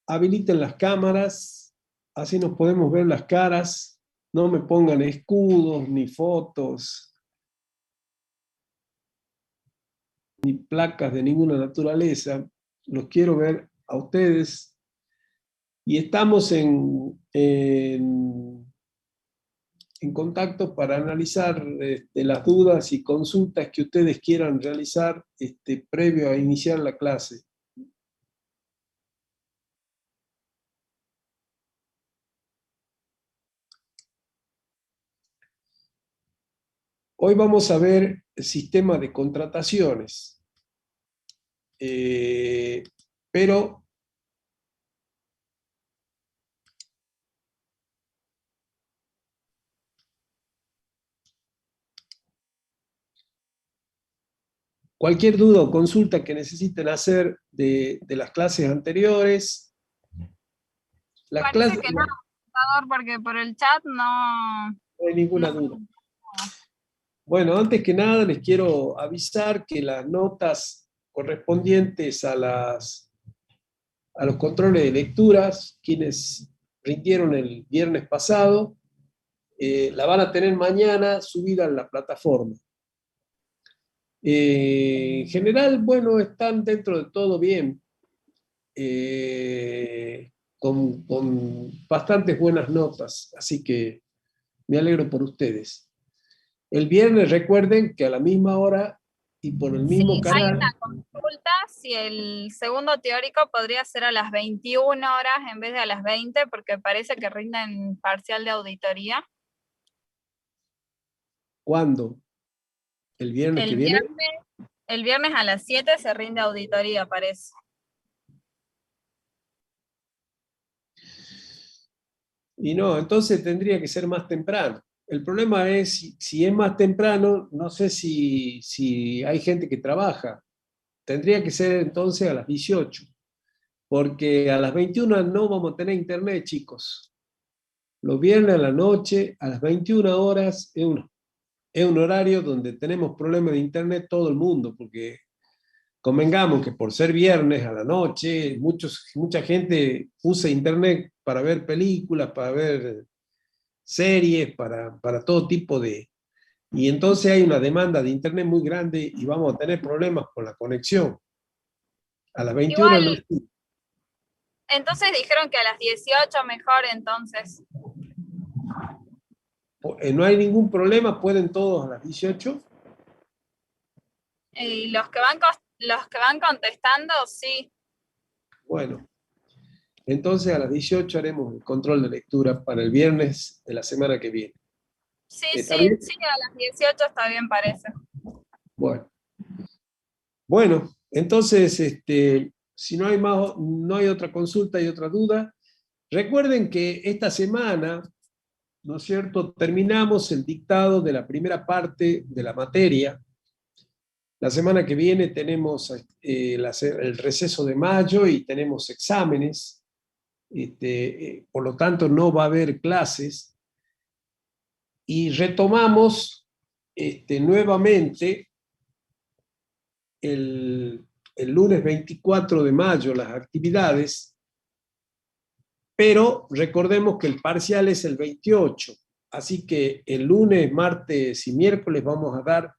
habiliten las cámaras, así nos podemos ver las caras. No me pongan escudos, ni fotos, ni placas de ninguna naturaleza. Los quiero ver a ustedes. Y estamos en contacto para analizar las dudas y consultas que ustedes quieran realizar previo a iniciar la clase. Hoy vamos a ver el sistema de contrataciones, pero cualquier duda o consulta que necesiten hacer de las clases anteriores, Parece que no, contador, porque por el chat no hay ninguna duda. Bueno, antes que nada les quiero avisar que las notas correspondientes a los controles de lecturas, quienes rindieron el viernes pasado, la van a tener mañana subida en la plataforma. En general, bueno, están dentro de todo bien, con bastantes buenas notas, así que me alegro por ustedes. El viernes recuerden que a la misma hora y por el mismo canal. Hay una consulta si el segundo teórico podría ser a las 21 horas en vez de a las 20, porque parece que rinden parcial de auditoría. ¿Cuándo? ¿El viernes que viene? El viernes a las 7 se rinde auditoría, parece. Y no, entonces tendría que ser más temprano. El problema es, si es más temprano, no sé si hay gente que trabaja. Tendría que ser entonces a las 18, porque a las 21 no vamos a tener internet, chicos. Los viernes a la noche, a las 21 horas, es un horario donde tenemos problemas de internet todo el mundo, porque convengamos que por ser viernes a la noche, mucha gente usa internet para ver películas, para ver series, para todo tipo de... Y entonces hay una demanda de internet muy grande y vamos a tener problemas con la conexión. A las 21 Igual, no. entonces dijeron que a las 18 mejor, entonces. No hay ningún problema, pueden todos a las 18. Y los que van contestando, sí. Bueno, entonces a las 18 haremos el control de lectura para el viernes de la semana que viene. Sí, ¿Está bien? sí, a las 18 está bien, parece. Bueno, entonces, si no hay más, no hay otra consulta y otra duda, recuerden que esta semana, ¿no es cierto?, terminamos el dictado de la primera parte de la materia. La semana que viene tenemos el receso de mayo y tenemos exámenes, por lo tanto no va a haber clases. Y retomamos nuevamente el lunes 24 de mayo las actividades, pero recordemos que el parcial es el 28, así que el lunes, martes y miércoles vamos a dar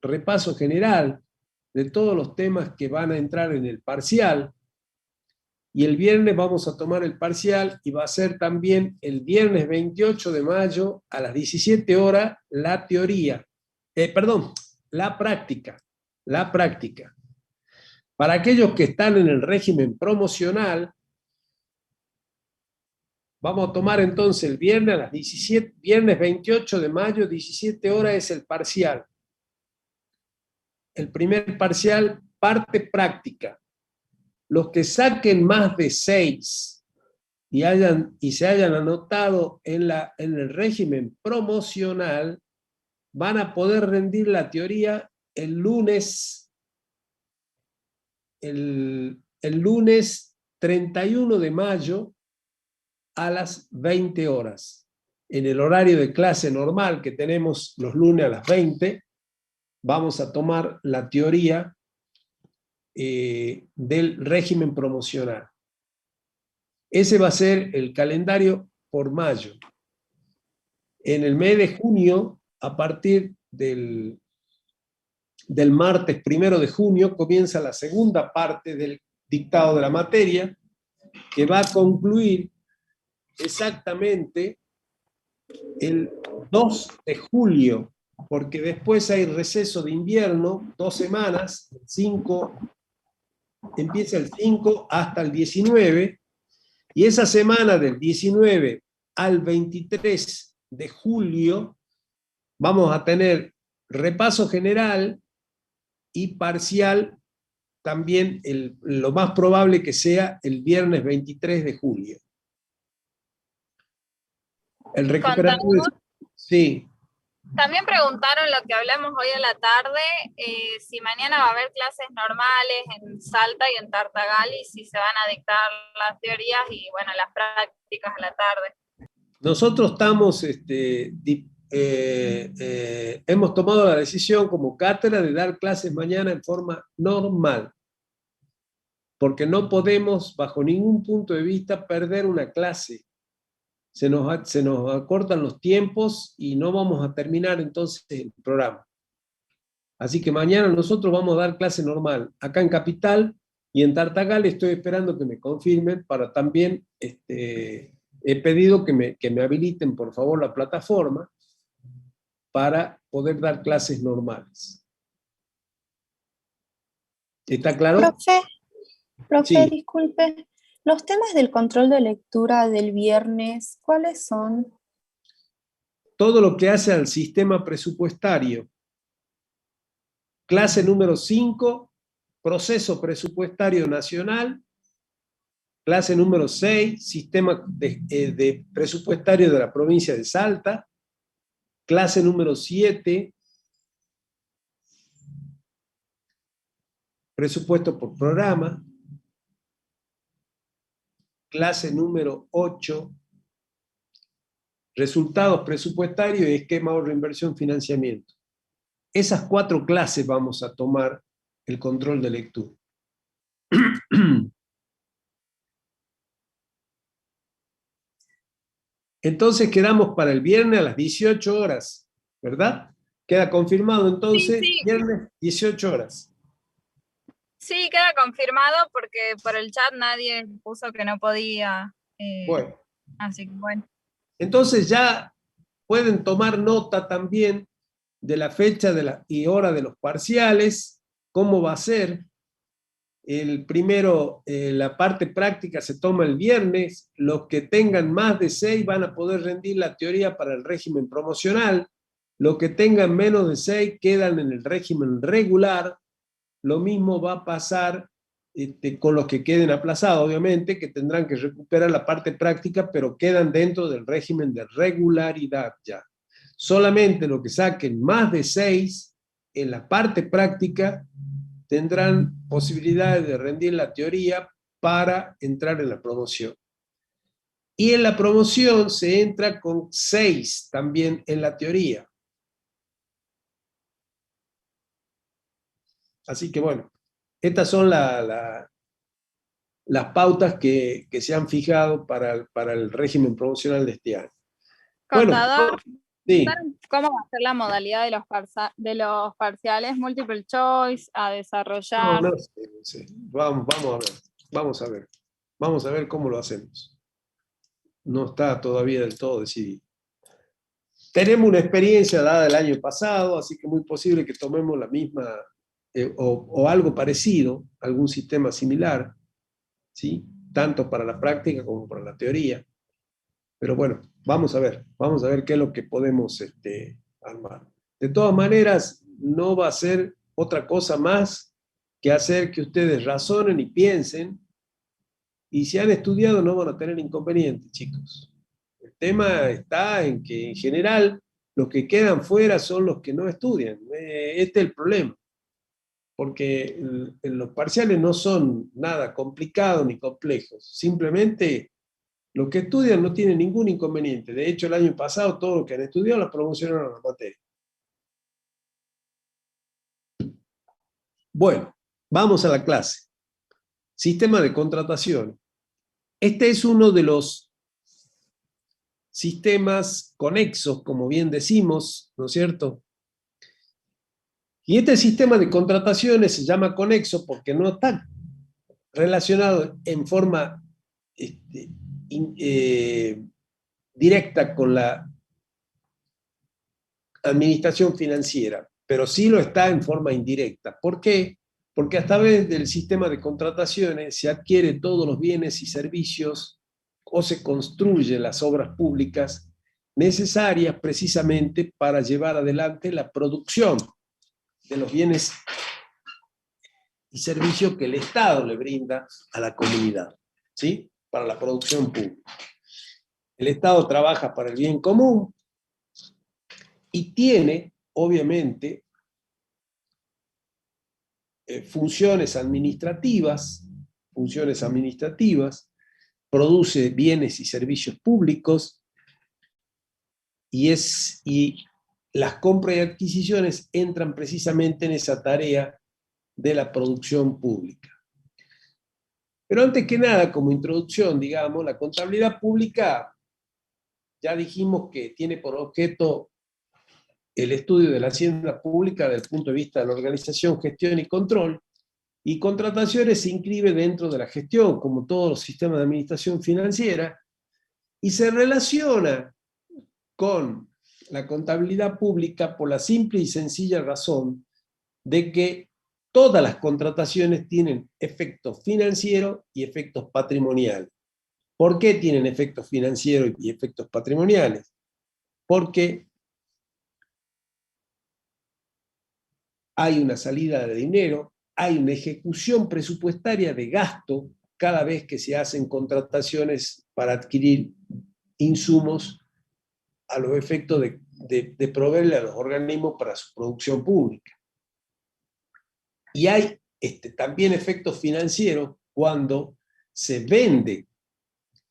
repaso general de todos los temas que van a entrar en el parcial, y el viernes vamos a tomar el parcial y va a ser también el viernes 28 de mayo a las 17 horas la teoría, la práctica, la práctica. Para aquellos que están en el régimen promocional, vamos a tomar entonces el viernes a las 17, viernes 28 de mayo, 17 horas es el parcial. El primer parcial, parte práctica. Los que saquen más de 6 y se hayan anotado en el régimen promocional, van a poder rendir la teoría el lunes 31 de mayo a las 20 horas. En el horario de clase normal que tenemos los lunes a las 20, vamos a tomar la teoría del régimen promocional. Ese va a ser el calendario por mayo. En el mes de junio, a partir del martes 1 de junio, comienza la segunda parte del dictado de la materia, que va a concluir exactamente el 2 de julio, porque después hay receso de invierno, 2 semanas, empieza el 5 hasta el 19, y esa semana del 19 al 23 de julio vamos a tener repaso general y parcial también, lo más probable que sea el viernes 23 de julio. El recuperatorio, sí. También preguntaron lo que hablamos hoy a la tarde, si mañana va a haber clases normales en Salta y en Tartagal, y si se van a dictar las teorías y, bueno, las prácticas a la tarde. Nosotros estamos, hemos tomado la decisión como cátedra de dar clases mañana en forma normal, porque no podemos, bajo ningún punto de vista, perder una clase. Se nos acortan los tiempos y no vamos a terminar entonces el programa. Así que mañana nosotros vamos a dar clase normal, acá en Capital, y en Tartagal estoy esperando que me confirmen para también, he pedido que me habiliten por favor la plataforma para poder dar clases normales. ¿Está claro? Profe, Sí. disculpe, los temas del control de lectura del viernes, ¿cuáles son? Todo lo que hace al sistema presupuestario. Clase número 5, proceso presupuestario nacional. Clase número 6, sistema de presupuestario de la provincia de Salta. Clase número 7, presupuesto por programa. Clase número 8, resultados presupuestarios y esquema ahorro, inversión, financiamiento. Esas 4 clases vamos a tomar el control de lectura. Entonces quedamos para el viernes a las 18 horas, ¿verdad? Queda confirmado entonces, Sí. viernes 18 horas. Sí, queda confirmado porque por el chat nadie puso que no podía. Bueno. Así que bueno. Entonces ya pueden tomar nota también de la fecha y hora de los parciales, cómo va a ser. El primero, la parte práctica se toma el viernes. Los que tengan más de 6 van a poder rendir la teoría para el régimen promocional. Los que tengan menos de 6 quedan en el régimen regular. Lo mismo va a pasar con los que queden aplazados, obviamente, que tendrán que recuperar la parte práctica, pero quedan dentro del régimen de regularidad ya. Solamente los que saquen más de 6 en la parte práctica tendrán posibilidades de rendir la teoría para entrar en la promoción. Y en la promoción se entra con 6 también en la teoría. Así que bueno, estas son las pautas que se han fijado para el régimen promocional de este año. Contador, bueno, sí. ¿Cómo va a ser la modalidad de los parciales? Multiple choice, a desarrollar. No sé. Vamos a ver cómo lo hacemos. No está todavía del todo decidido. Tenemos una experiencia dada el año pasado, así que es muy posible que tomemos la misma o algo parecido, algún sistema similar, ¿sí? Tanto para la práctica como para la teoría. Pero bueno, vamos a ver qué es lo que podemos armar. De todas maneras, no va a ser otra cosa más que hacer que ustedes razonen y piensen, y si han estudiado no van a tener inconvenientes, chicos. El tema está en que en general los que quedan fuera son los que no estudian. Este es el problema, porque los parciales no son nada complicados ni complejos, simplemente los que estudian no tienen ningún inconveniente. De hecho, el año pasado todos los que han estudiado la promocionaron a la materia. Bueno, vamos a la clase. Sistema de contratación. Este es uno de los sistemas conexos, como bien decimos, ¿no es cierto? Y este sistema de contrataciones se llama conexo porque no está relacionado en forma directa con la administración financiera, pero sí lo está en forma indirecta. ¿Por qué? Porque a través del sistema de contrataciones se adquiere todos los bienes y servicios o se construyen las obras públicas necesarias precisamente para llevar adelante la producción de los bienes y servicios que el Estado le brinda a la comunidad, ¿sí? Para la producción pública. El Estado trabaja para el bien común y tiene, obviamente, funciones administrativas, produce bienes y servicios públicos y las compras y adquisiciones entran precisamente en esa tarea de la producción pública. Pero antes que nada, como introducción, digamos, la contabilidad pública, ya dijimos que tiene por objeto el estudio de la hacienda pública desde el punto de vista de la organización, gestión y control, y contrataciones se inscribe dentro de la gestión, como todos los sistemas de administración financiera, y se relaciona con la contabilidad pública por la simple y sencilla razón de que todas las contrataciones tienen efectos financieros y efectos patrimoniales. ¿Por qué tienen efectos financieros y efectos patrimoniales? Porque hay una salida de dinero, hay una ejecución presupuestaria de gasto cada vez que se hacen contrataciones para adquirir insumos a los efectos de proveerle a los organismos para su producción pública. Y hay también efectos financieros cuando se vende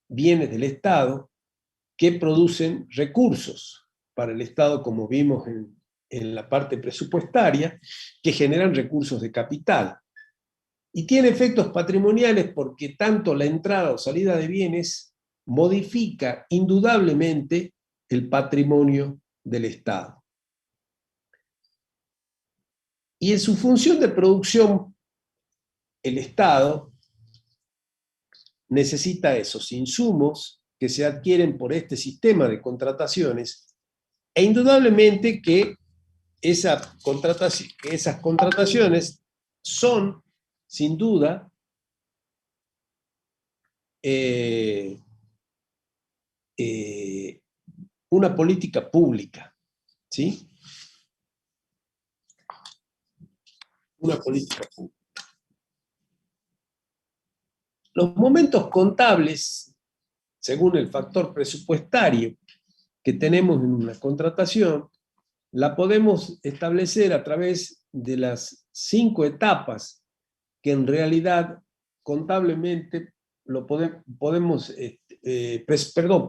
bienes del Estado que producen recursos para el Estado, como vimos en la parte presupuestaria, que generan recursos de capital. Y tiene efectos patrimoniales porque tanto la entrada o salida de bienes modifica indudablemente el patrimonio del Estado. Y en su función de producción, el Estado necesita esos insumos que se adquieren por este sistema de contrataciones e indudablemente que esas contrataciones son, sin duda, una política pública, ¿sí? Una política pública. Los momentos contables, según el factor presupuestario que tenemos en una contratación, la podemos establecer a través de las 5 etapas que en realidad contablemente lo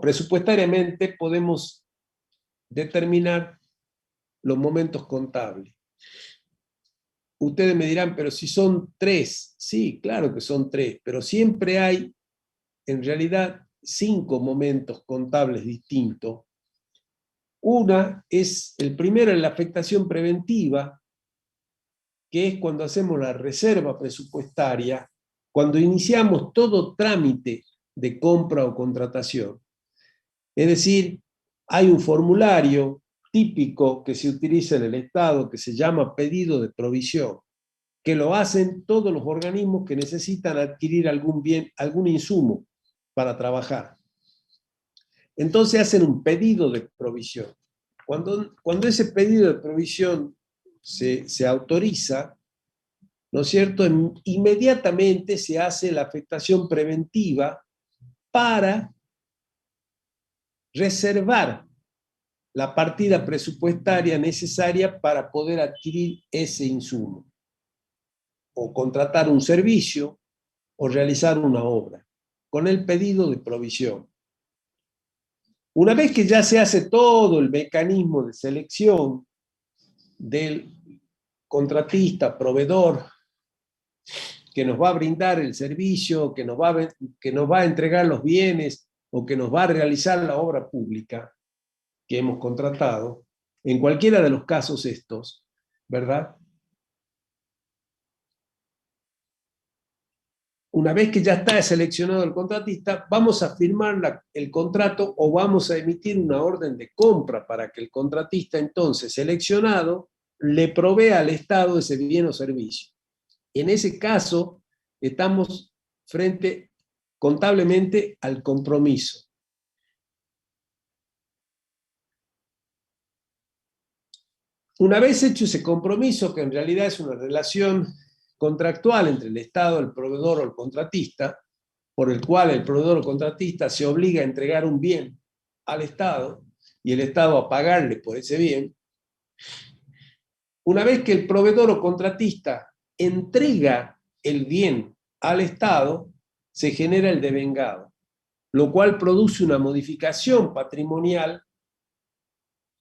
presupuestariamente podemos determinar los momentos contables. Ustedes me dirán, pero si son 3, sí, claro que son 3, pero siempre hay en realidad 5 momentos contables distintos. El primero es la afectación preventiva, que es cuando hacemos la reserva presupuestaria, cuando iniciamos todo trámite de compra o contratación. Es decir, hay un formulario típico que se utiliza en el Estado que se llama pedido de provisión, que lo hacen todos los organismos que necesitan adquirir algún bien, algún insumo para trabajar. Entonces hacen un pedido de provisión. Cuando ese pedido de provisión se autoriza, ¿no es cierto?, inmediatamente se hace la afectación preventiva para reservar la partida presupuestaria necesaria para poder adquirir ese insumo, o contratar un servicio, o realizar una obra, con el pedido de provisión. Una vez que ya se hace todo el mecanismo de selección del contratista, proveedor, que nos va a brindar el servicio, que nos va a entregar los bienes o que nos va a realizar la obra pública que hemos contratado, en cualquiera de los casos estos, ¿verdad? Una vez que ya está seleccionado el contratista, vamos a firmar el contrato o vamos a emitir una orden de compra para que el contratista entonces seleccionado le provea al Estado ese bien o servicio. En ese caso, estamos frente contablemente al compromiso. Una vez hecho ese compromiso, que en realidad es una relación contractual entre el Estado, el proveedor o el contratista, por el cual el proveedor o contratista se obliga a entregar un bien al Estado y el Estado a pagarle por ese bien. Una vez que el proveedor o contratista entrega el bien al Estado, se genera el devengado, lo cual produce una modificación patrimonial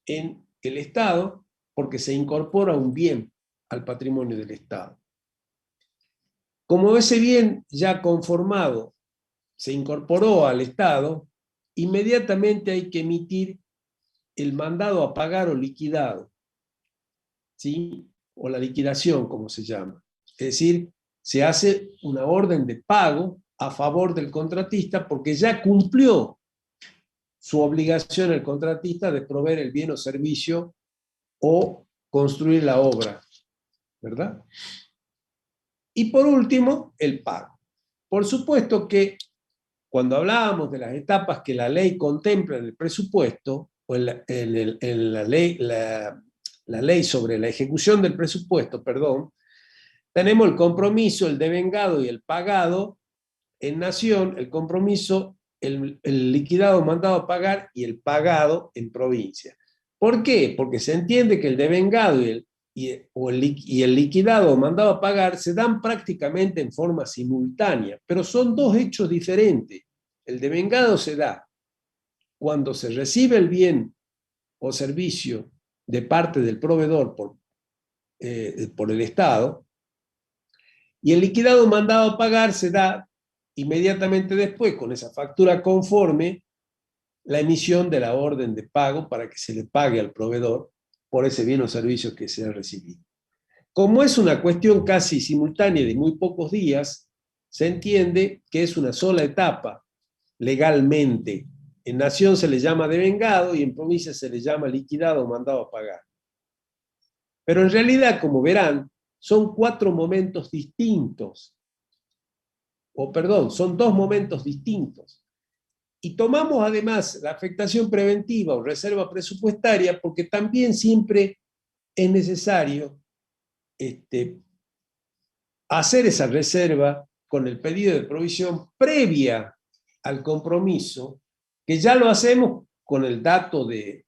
en el Estado porque se incorpora un bien al patrimonio del Estado. Como ese bien ya conformado se incorporó al Estado, inmediatamente hay que emitir el mandado a pagar o liquidado, ¿sí? O la liquidación, como se llama. Es decir, se hace una orden de pago a favor del contratista porque ya cumplió su obligación el contratista de proveer el bien o servicio o construir la obra, ¿verdad? Y por último, el pago. Por supuesto que cuando hablábamos de las etapas que la ley contempla en el presupuesto, o en la ley sobre la ejecución del presupuesto, perdón, tenemos el compromiso, el devengado y el pagado en nación, el compromiso, el liquidado mandado a pagar y el pagado en provincia. ¿Por qué? Porque se entiende que el devengado y el liquidado mandado a pagar se dan prácticamente en forma simultánea, pero son dos hechos diferentes. El devengado se da cuando se recibe el bien o servicio de parte del proveedor por el Estado, y el liquidado mandado a pagar se da inmediatamente después, con esa factura conforme, la emisión de la orden de pago para que se le pague al proveedor por ese bien o servicio que se ha recibido. Como es una cuestión casi simultánea de muy pocos días, se entiende que es una sola etapa legalmente. En nación se le llama devengado y en provincia se le llama liquidado o mandado a pagar. Pero en realidad, como verán, son 4 momentos distintos. Son 2 momentos distintos. Y tomamos además la afectación preventiva o reserva presupuestaria porque también siempre es necesario hacer esa reserva con el pedido de provisión previa al compromiso, que ya lo hacemos con el dato del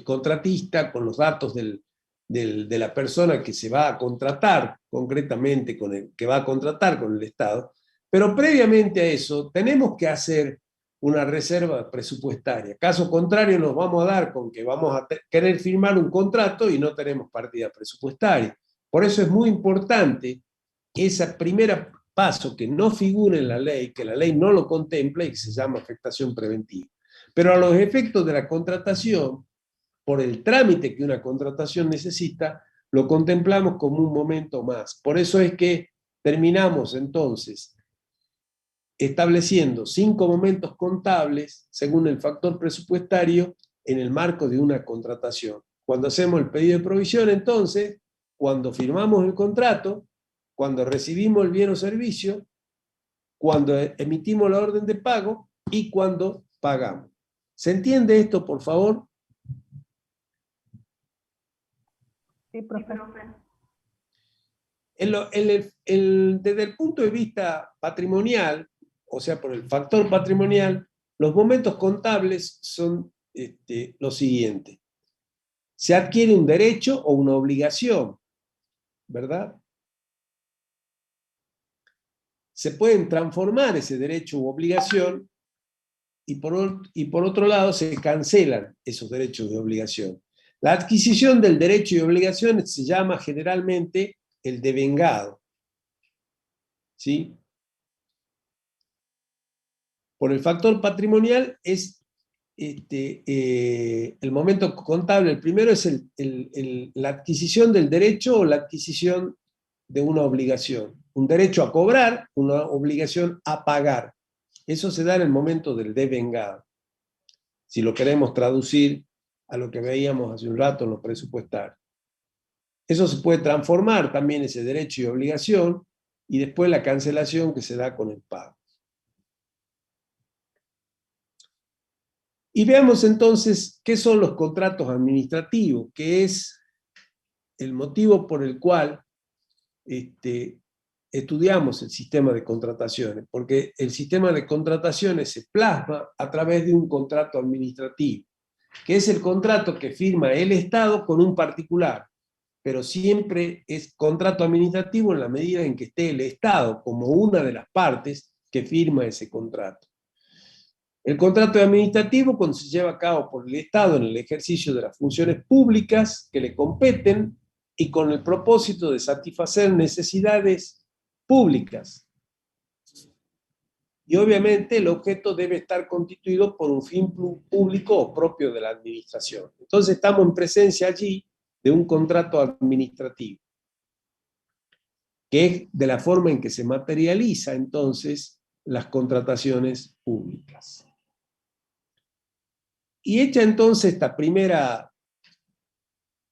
contratista, con los datos de la persona que se va a contratar, concretamente que va a contratar con el Estado, pero previamente a eso tenemos que hacer una reserva presupuestaria. Caso contrario nos vamos a dar con que vamos a querer firmar un contrato y no tenemos partida presupuestaria. Por eso es muy importante ese primer paso que no figura en la ley, que la ley no lo contempla y que se llama afectación preventiva. Pero a los efectos de la contratación, por el trámite que una contratación necesita, lo contemplamos como un momento más. Por eso es que terminamos entonces estableciendo 5 momentos contables según el factor presupuestario en el marco de una contratación. Cuando hacemos el pedido de provisión, entonces, cuando firmamos el contrato, cuando recibimos el bien o servicio, cuando emitimos la orden de pago y cuando pagamos. ¿Se entiende esto, por favor? Sí, profe. Desde el punto de vista patrimonial, o sea, por el factor patrimonial, los momentos contables son los siguientes. Se adquiere un derecho o una obligación, ¿verdad? Se pueden transformar ese derecho u obligación y por otro lado se cancelan esos derechos de obligación. La adquisición del derecho y obligación se llama generalmente el devengado. ¿sí? Por el factor patrimonial es el momento contable. El primero es la adquisición del derecho o la adquisición de una obligación. Un derecho a cobrar, una obligación a pagar. Eso se da en el momento del devengado. Si lo queremos traducir a lo que veíamos hace un rato en lo presupuestario. Eso se puede transformar también, ese derecho y obligación, y después la cancelación que se da con el pago. Y veamos entonces qué son los contratos administrativos, que es el motivo por el cual estudiamos el sistema de contrataciones, porque el sistema de contrataciones se plasma a través de un contrato administrativo, que es el contrato que firma el Estado con un particular, pero siempre es contrato administrativo en la medida en que esté el Estado como una de las partes que firma ese contrato. El contrato administrativo, cuando se lleva a cabo por el Estado en el ejercicio de las funciones públicas que le competen y con el propósito de satisfacer necesidades públicas. Y obviamente el objeto debe estar constituido por un fin público o propio de la administración. Entonces estamos en presencia allí de un contrato administrativo, que es de la forma en que se materializa entonces las contrataciones públicas. Y hecha entonces esta primera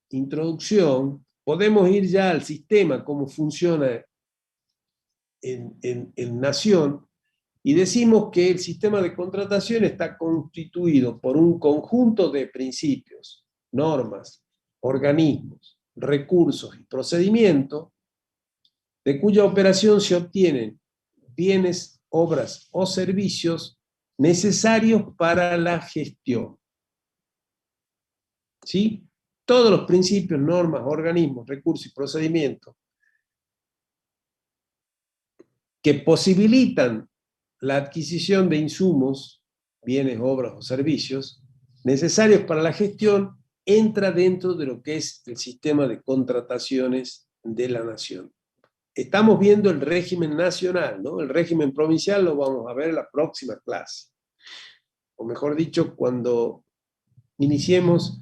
introducción, podemos ir ya al sistema, cómo funciona en Nación, y decimos que el sistema de contratación está constituido por un conjunto de principios, normas, organismos, recursos y procedimientos, de cuya operación se obtienen bienes, obras o servicios necesarios para la gestión. ¿Sí? Todos los principios, normas, organismos, recursos y procedimientos que posibilitan la adquisición de insumos, bienes, obras o servicios necesarios para la gestión, entra dentro de lo que es el sistema de contrataciones de la nación. Estamos viendo el régimen nacional, ¿no? El régimen provincial lo vamos a ver en la próxima clase. O mejor dicho, cuando iniciemos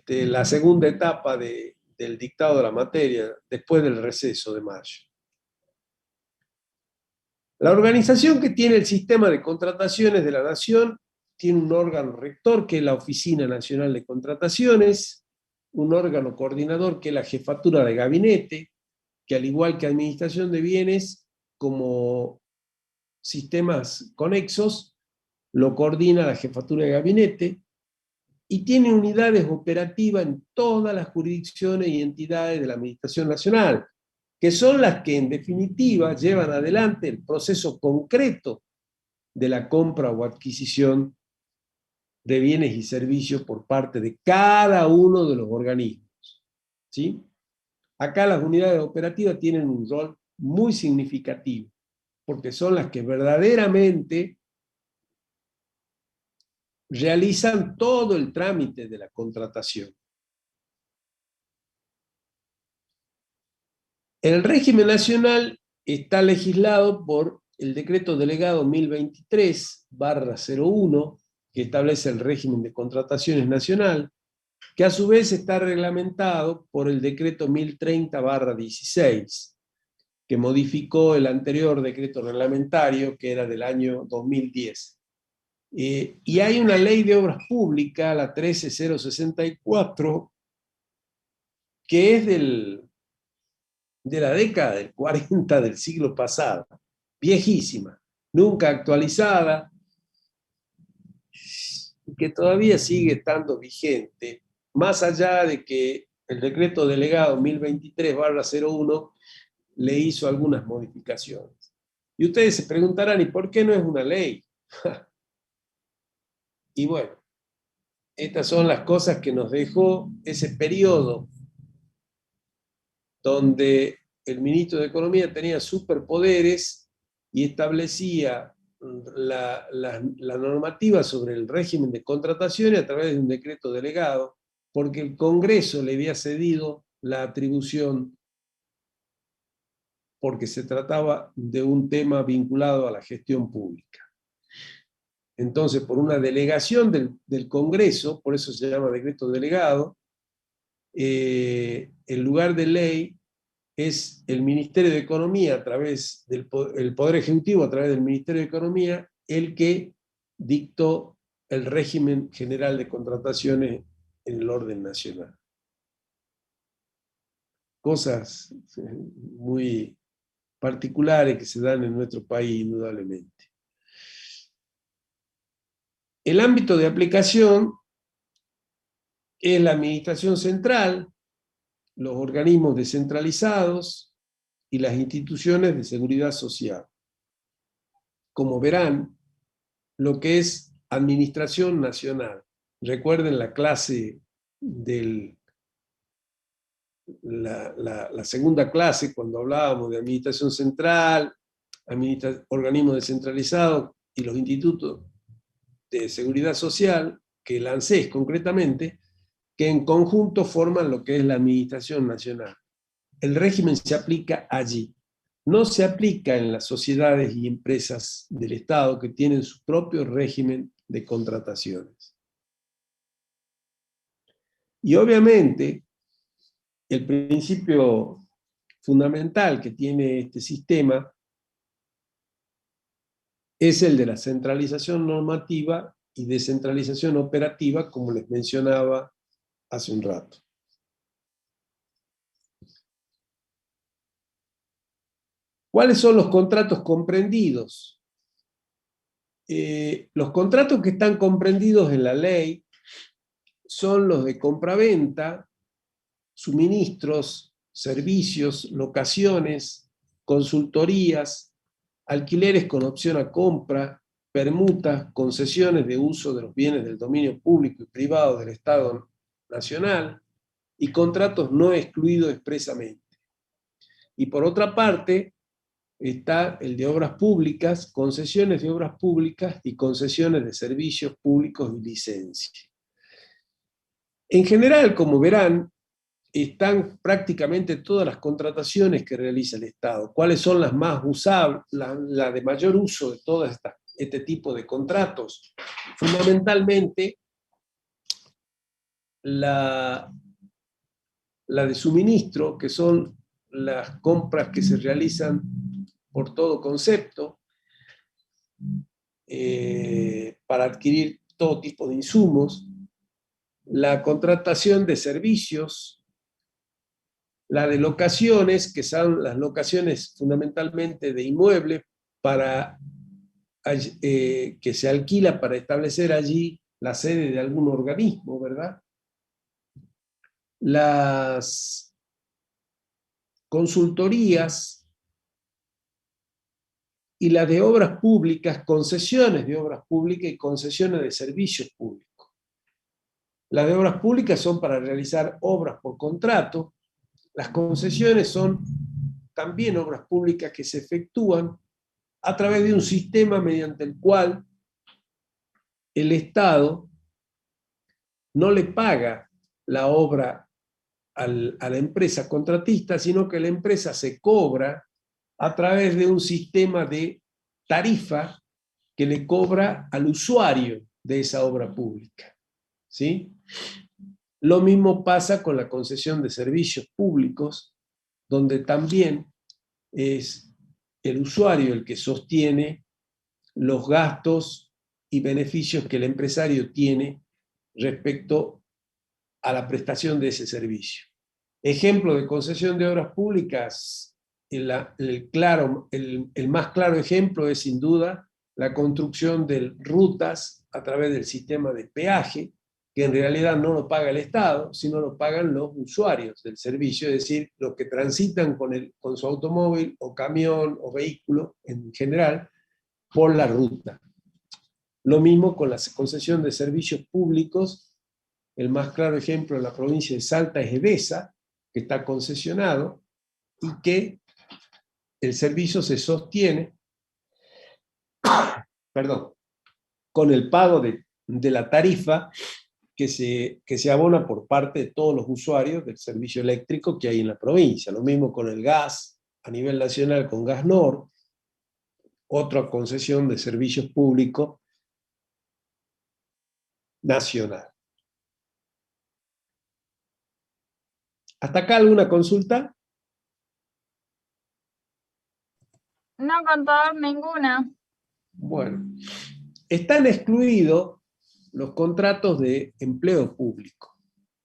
la segunda etapa del dictado de la materia, después del receso de mayo. La organización que tiene el sistema de contrataciones de la Nación tiene un órgano rector, que es la Oficina Nacional de Contrataciones, un órgano coordinador, que es la Jefatura de Gabinete, que al igual que Administración de Bienes, como sistemas conexos, lo coordina la Jefatura de Gabinete, y tiene unidades operativas en todas las jurisdicciones y entidades de la Administración Nacional, que son las que en definitiva llevan adelante el proceso concreto de la compra o adquisición de bienes y servicios por parte de cada uno de los organismos. ¿Sí? Acá las unidades operativas tienen un rol muy significativo, porque son las que verdaderamente realizan todo el trámite de la contratación. El régimen nacional está legislado por el decreto delegado 1023/01, que establece el régimen de contrataciones nacional, que a su vez está reglamentado por el decreto 1030/16, que modificó el anterior decreto reglamentario, que era del año 2010. Y hay una ley de obras públicas, la 13064, que es de la década del 40 del siglo pasado, viejísima, nunca actualizada, y que todavía sigue estando vigente, más allá de que el decreto delegado 1023/01 le hizo algunas modificaciones. Y ustedes se preguntarán, ¿y por qué no es una ley? Y bueno, estas son las cosas que nos dejó ese periodo donde el ministro de Economía tenía superpoderes y establecía la normativa sobre el régimen de contrataciones a través de un decreto delegado, porque el Congreso le había cedido la atribución porque se trataba de un tema vinculado a la gestión pública. Entonces, por una delegación del Congreso, por eso se llama decreto delegado, el lugar de ley es el Ministerio de Economía, a través del el Poder Ejecutivo, a través del Ministerio de Economía, el que dictó el régimen general de contrataciones en el orden nacional. Cosas muy particulares que se dan en nuestro país, indudablemente. El ámbito de aplicación es la administración central, los organismos descentralizados y las instituciones de seguridad social. Como verán, lo que es administración nacional. Recuerden la clase la segunda clase, cuando hablábamos de administración central, organismos descentralizados y los institutos de seguridad social, que el ANSES concretamente, que en conjunto forman lo que es la administración nacional. El régimen se aplica allí. No se aplica en las sociedades y empresas del Estado que tienen su propio régimen de contrataciones. Y obviamente, el principio fundamental que tiene este sistema es el de la centralización normativa y descentralización operativa, como les mencionaba hace un rato. ¿Cuáles son los contratos comprendidos? Los contratos que están comprendidos en la ley son los de compraventa, suministros, servicios, locaciones, consultorías, alquileres con opción a compra, permutas, concesiones de uso de los bienes del dominio público y privado del Estado Nacional y contratos no excluidos expresamente. Y por otra parte, está el de obras públicas, concesiones de obras públicas y concesiones de servicios públicos y licencia. En general, como verán, están prácticamente todas las contrataciones que realiza el Estado. ¿Cuáles son las más usables, la de mayor uso de todo este tipo de contratos? Fundamentalmente, la de suministro, que son las compras que se realizan por todo concepto, para adquirir todo tipo de insumos, la contratación de servicios, la de locaciones, que son las locaciones fundamentalmente de inmuebles que se alquila para establecer allí la sede de algún organismo, ¿verdad? Las consultorías y las de obras públicas, concesiones de obras públicas y concesiones de servicios públicos. Las de obras públicas son para realizar obras por contrato. Las concesiones son también obras públicas que se efectúan a través de un sistema mediante el cual el Estado no le paga la obra a la empresa contratista, sino que la empresa se cobra a través de un sistema de tarifa que le cobra al usuario de esa obra pública. ¿Sí? Lo mismo pasa con la concesión de servicios públicos, donde también es el usuario el que sostiene los gastos y beneficios que el empresario tiene respecto a la prestación de ese servicio. Ejemplo de concesión de obras públicas, el más claro ejemplo es sin duda la construcción de rutas a través del sistema de peaje, que en realidad no lo paga el Estado, sino lo pagan los usuarios del servicio, es decir, los que transitan con su automóvil o camión o vehículo en general por la ruta. Lo mismo con la concesión de servicios públicos. El más claro ejemplo en la provincia de Salta es Edesa, que está concesionado y que el servicio se sostiene con el pago de la tarifa que se abona por parte de todos los usuarios del servicio eléctrico que hay en la provincia. Lo mismo con el gas, a nivel nacional con Gasnor, otra concesión de servicios públicos nacional. ¿Hasta acá alguna consulta? No, contador, ninguna. Bueno, están excluidos los contratos de empleo público,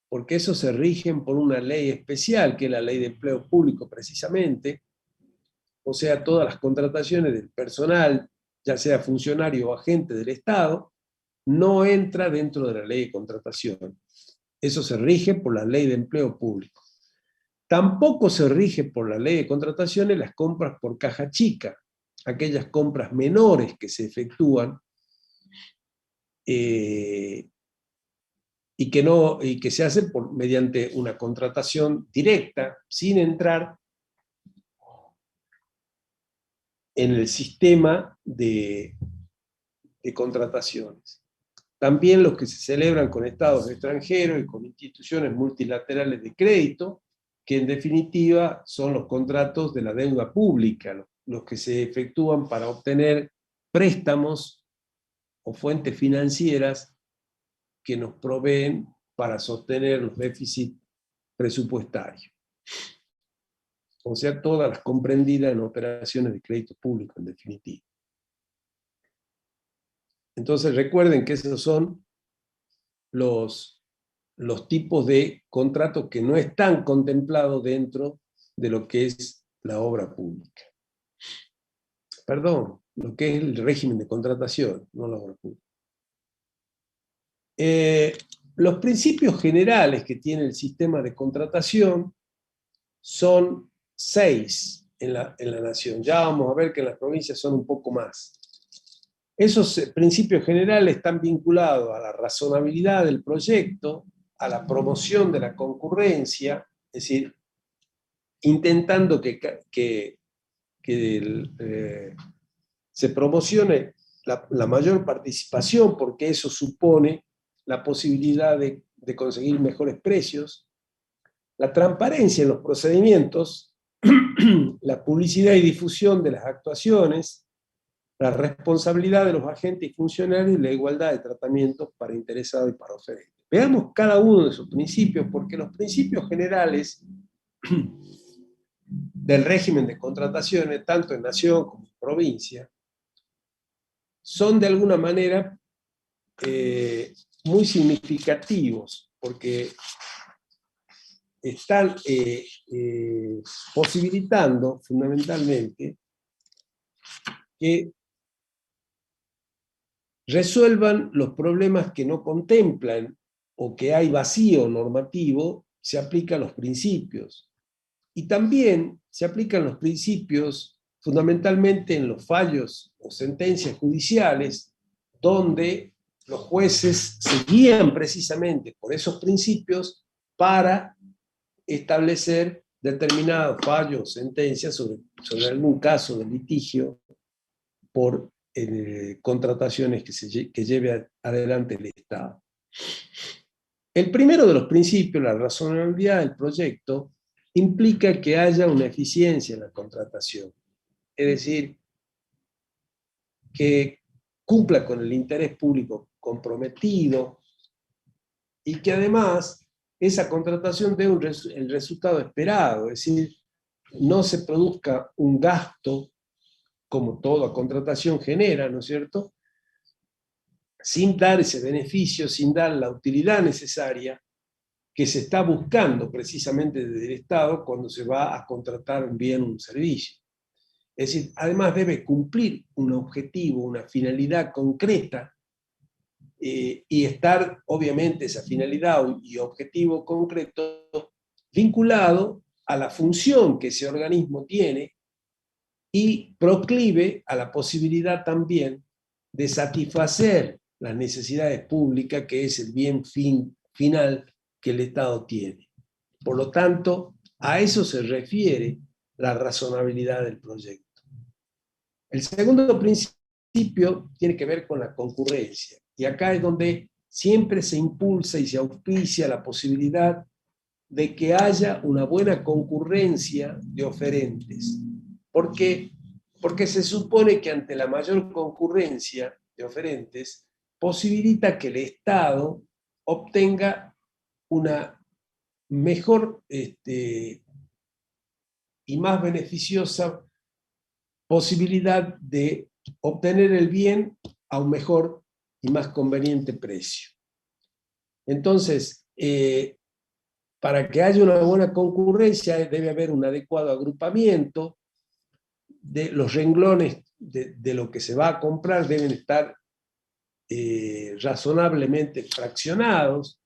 porque esos se rigen por una ley especial, que es la Ley de Empleo Público precisamente, o sea, todas las contrataciones del personal, ya sea funcionario o agente del Estado, no entra dentro de la ley de contratación. Eso se rige por la Ley de Empleo Público. Tampoco se rige por la ley de contrataciones las compras por caja chica, aquellas compras menores que se efectúan y que se hacen mediante una contratación directa, sin entrar en el sistema de contrataciones. También los que se celebran con estados extranjeros y con instituciones multilaterales de crédito, que en definitiva son los contratos de la deuda pública, los que se efectúan para obtener préstamos o fuentes financieras que nos proveen para sostener los déficits presupuestarios. O sea, todas las comprendidas en operaciones de crédito público, en definitiva. Entonces recuerden que esos son los tipos de contratos que no están contemplados dentro de lo que es la obra pública. Perdón, lo que es el régimen de contratación, no la obra pública. Los principios generales que tiene el sistema de contratación son 6 en la nación. Ya vamos a ver que en las provincias son un poco más. Esos principios generales están vinculados a la razonabilidad del proyecto, a la promoción de la concurrencia, es decir, intentando que se promocione la mayor participación, porque eso supone la posibilidad de conseguir mejores precios, la transparencia en los procedimientos, la publicidad y difusión de las actuaciones, la responsabilidad de los agentes y funcionarios y la igualdad de tratamiento para interesados y para oferentes. Veamos cada uno de esos principios, porque los principios generales del régimen de contrataciones, tanto en nación como en provincia, son de alguna manera muy significativos, porque están posibilitando fundamentalmente que resuelvan los problemas que no contemplan o que hay vacío normativo, se aplican los principios. Y también se aplican los principios fundamentalmente en los fallos o sentencias judiciales, donde los jueces se guían precisamente por esos principios para establecer determinados fallos o sentencias sobre algún caso de litigio por contrataciones que lleve adelante el Estado. El primero de los principios, la razonabilidad del proyecto, implica que haya una eficiencia en la contratación. Es decir, que cumpla con el interés público comprometido y que además esa contratación dé el resultado esperado, es decir, no se produzca un gasto como toda contratación genera, ¿no es cierto?, sin dar ese beneficio, sin dar la utilidad necesaria que se está buscando precisamente desde el Estado cuando se va a contratar un bien o un servicio. Es decir, además debe cumplir un objetivo, una finalidad concreta, y estar, obviamente, esa finalidad y objetivo concreto vinculado a la función que ese organismo tiene y proclive a la posibilidad también de satisfacer las necesidades públicas, que es el bien final que el Estado tiene. Por lo tanto, a eso se refiere la razonabilidad del proyecto. El segundo principio tiene que ver con la concurrencia, y acá es donde siempre se impulsa y se auspicia la posibilidad de que haya una buena concurrencia de oferentes. Porque se supone que ante la mayor concurrencia de oferentes, posibilita que el Estado obtenga una mejor y más beneficiosa posibilidad de obtener el bien a un mejor y más conveniente precio. Entonces, para que haya una buena concurrencia debe haber un adecuado agrupamiento de los renglones de lo que se va a comprar, deben estar razonablemente fraccionados,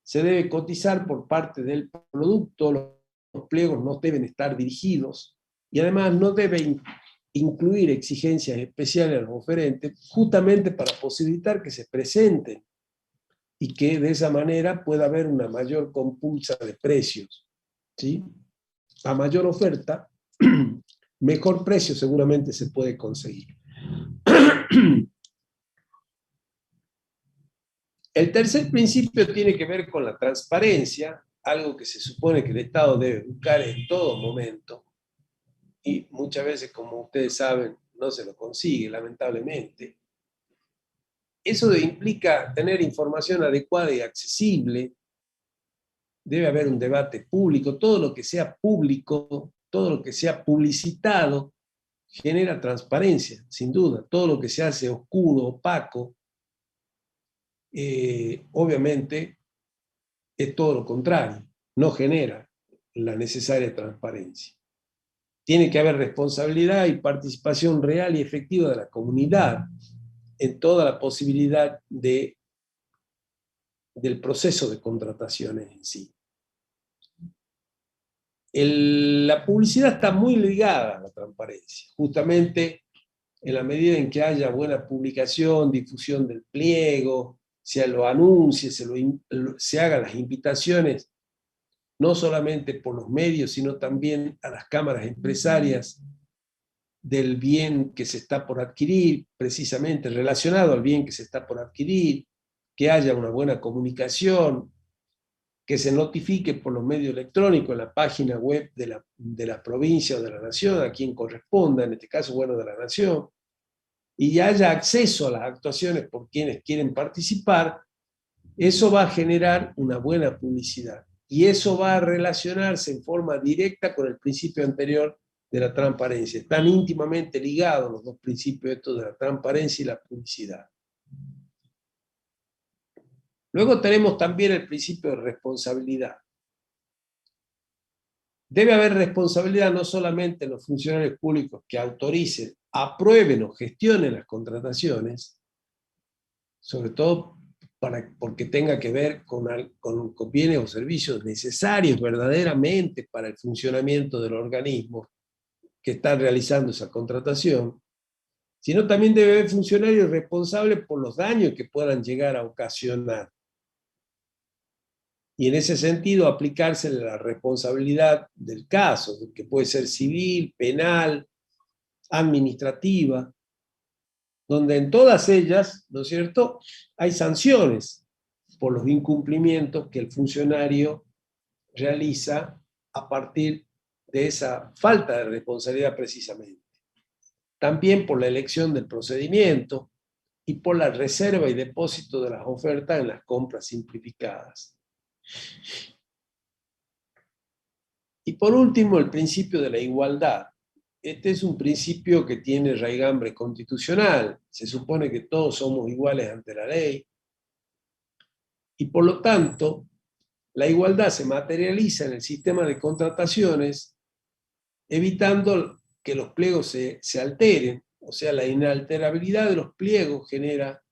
se debe cotizar por parte del producto, los pliegos no deben estar dirigidos y además no debe incluir exigencias especiales a los oferentes justamente para posibilitar que se presenten y que de esa manera pueda haber una mayor compulsa de precios, ¿sí? A mayor oferta, mejor precio seguramente se puede conseguir. El tercer principio tiene que ver con la transparencia, algo que se supone que el Estado debe buscar en todo momento, y muchas veces, como ustedes saben, no se lo consigue, lamentablemente. Eso implica tener información adecuada y accesible, debe haber un debate público, todo lo que sea público, todo lo que sea publicitado, genera transparencia, sin duda. Todo lo que se hace oscuro, opaco, obviamente es todo lo contrario, no genera la necesaria transparencia. Tiene que haber responsabilidad y participación real y efectiva de la comunidad en toda la posibilidad del proceso de contrataciones en sí. La publicidad está muy ligada a la transparencia, justamente en la medida en que haya buena publicación, difusión del pliego, se lo anuncie, se hagan las invitaciones, no solamente por los medios, sino también a las cámaras empresarias del bien que se está por adquirir, precisamente relacionado al bien que se está por adquirir, que haya una buena comunicación, que se notifique por los medios electrónicos en la página web de la provincia o de la nación, a quien corresponda, en este caso, bueno, de la nación, y haya acceso a las actuaciones por quienes quieren participar, eso va a generar una buena publicidad. Y eso va a relacionarse en forma directa con el principio anterior de la transparencia. Están íntimamente ligados los dos principios estos de la transparencia y la publicidad. Luego tenemos también el principio de responsabilidad. Debe haber responsabilidad no solamente en los funcionarios públicos que autoricen, aprueben o gestionen las contrataciones, sobre todo porque tenga que ver con bienes o servicios necesarios verdaderamente para el funcionamiento del organismo que está realizando esa contratación, sino también debe haber funcionarios responsables por los daños que puedan llegar a ocasionar. Y en ese sentido aplicarse la responsabilidad del caso, que puede ser civil, penal, administrativa, donde en todas ellas, ¿no es cierto?, hay sanciones por los incumplimientos que el funcionario realiza a partir de esa falta de responsabilidad precisamente. También por la elección del procedimiento y por la reserva y depósito de las ofertas en las compras simplificadas. Y por último, el principio de la igualdad. Este es un principio que tiene raigambre constitucional. Se supone que todos somos iguales ante la ley. Y por lo tanto, la igualdad se materializa en el sistema de contrataciones, evitando que los pliegos se alteren. O sea, la inalterabilidad de los pliegos genera,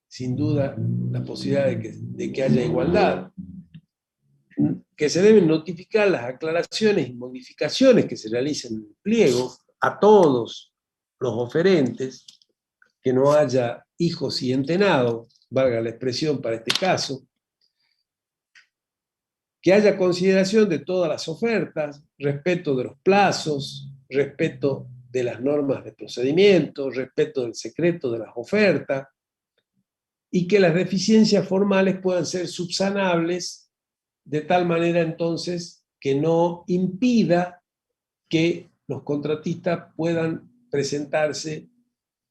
sin duda, la posibilidad de que haya igualdad. Que se deben notificar las aclaraciones y modificaciones que se realicen en el pliego a todos los oferentes, que no haya hijos y entenados, valga la expresión para este caso, que haya consideración de todas las ofertas, respeto de los plazos, respeto de las normas de procedimiento, respeto del secreto de las ofertas, y que las deficiencias formales puedan ser subsanables de tal manera entonces que no impida que los contratistas puedan presentarse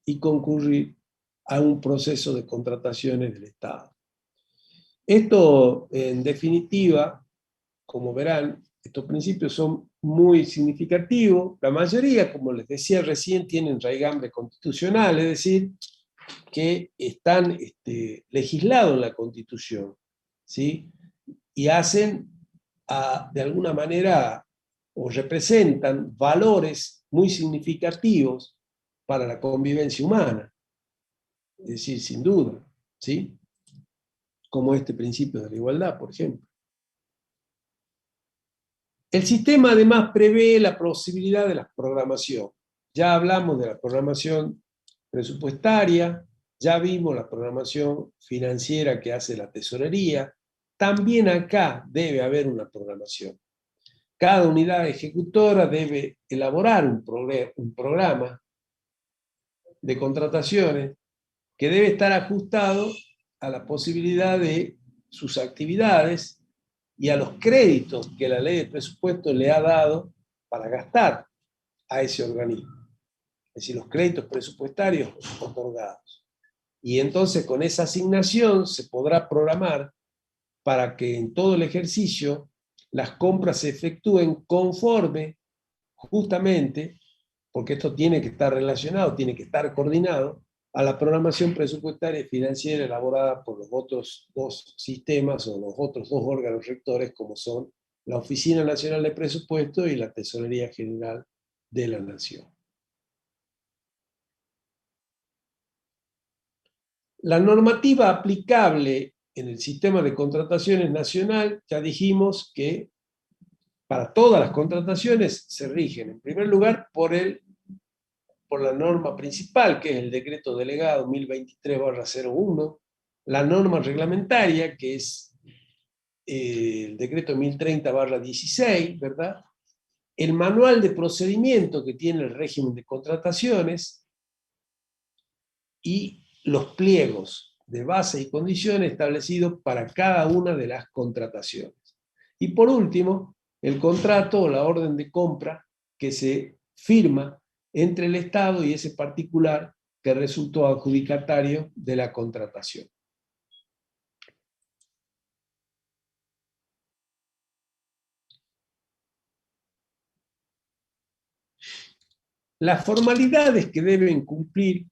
y concurrir a un proceso de contrataciones del Estado. Esto, en definitiva, como verán, estos principios son muy significativos. La mayoría, como les decía recién, tienen raigambre constitucional, es decir, que están legislados en la Constitución, ¿sí? Y hacen, de alguna manera, o representan valores muy significativos para la convivencia humana. Es decir, sin duda, ¿sí? Como este principio de la igualdad, por ejemplo. El sistema además prevé la posibilidad de la programación. Ya hablamos de la programación presupuestaria, ya vimos la programación financiera que hace la tesorería. También acá debe haber una programación. Cada unidad ejecutora debe elaborar un programa de contrataciones que debe estar ajustado a la posibilidad de sus actividades y a los créditos que la ley de presupuesto le ha dado para gastar a ese organismo. Es decir, los créditos presupuestarios otorgados. Y entonces con esa asignación se podrá programar para que en todo el ejercicio las compras se efectúen conforme, justamente, porque esto tiene que estar relacionado, tiene que estar coordinado, a la programación presupuestaria y financiera elaborada por los otros dos sistemas o los otros dos órganos rectores, como son la Oficina Nacional de Presupuesto y la Tesorería General de la Nación. La normativa aplicable en el sistema de contrataciones nacional, ya dijimos que para todas las contrataciones se rigen, en primer lugar, por la norma principal, que es el decreto delegado 1023/01, la norma reglamentaria, que es el decreto 1030/16, ¿verdad? El manual de procedimiento que tiene el régimen de contrataciones y los pliegos de base y condiciones establecidos para cada una de las contrataciones. Y por último, el contrato o la orden de compra que se firma entre el Estado y ese particular que resultó adjudicatario de la contratación. Las formalidades que deben cumplir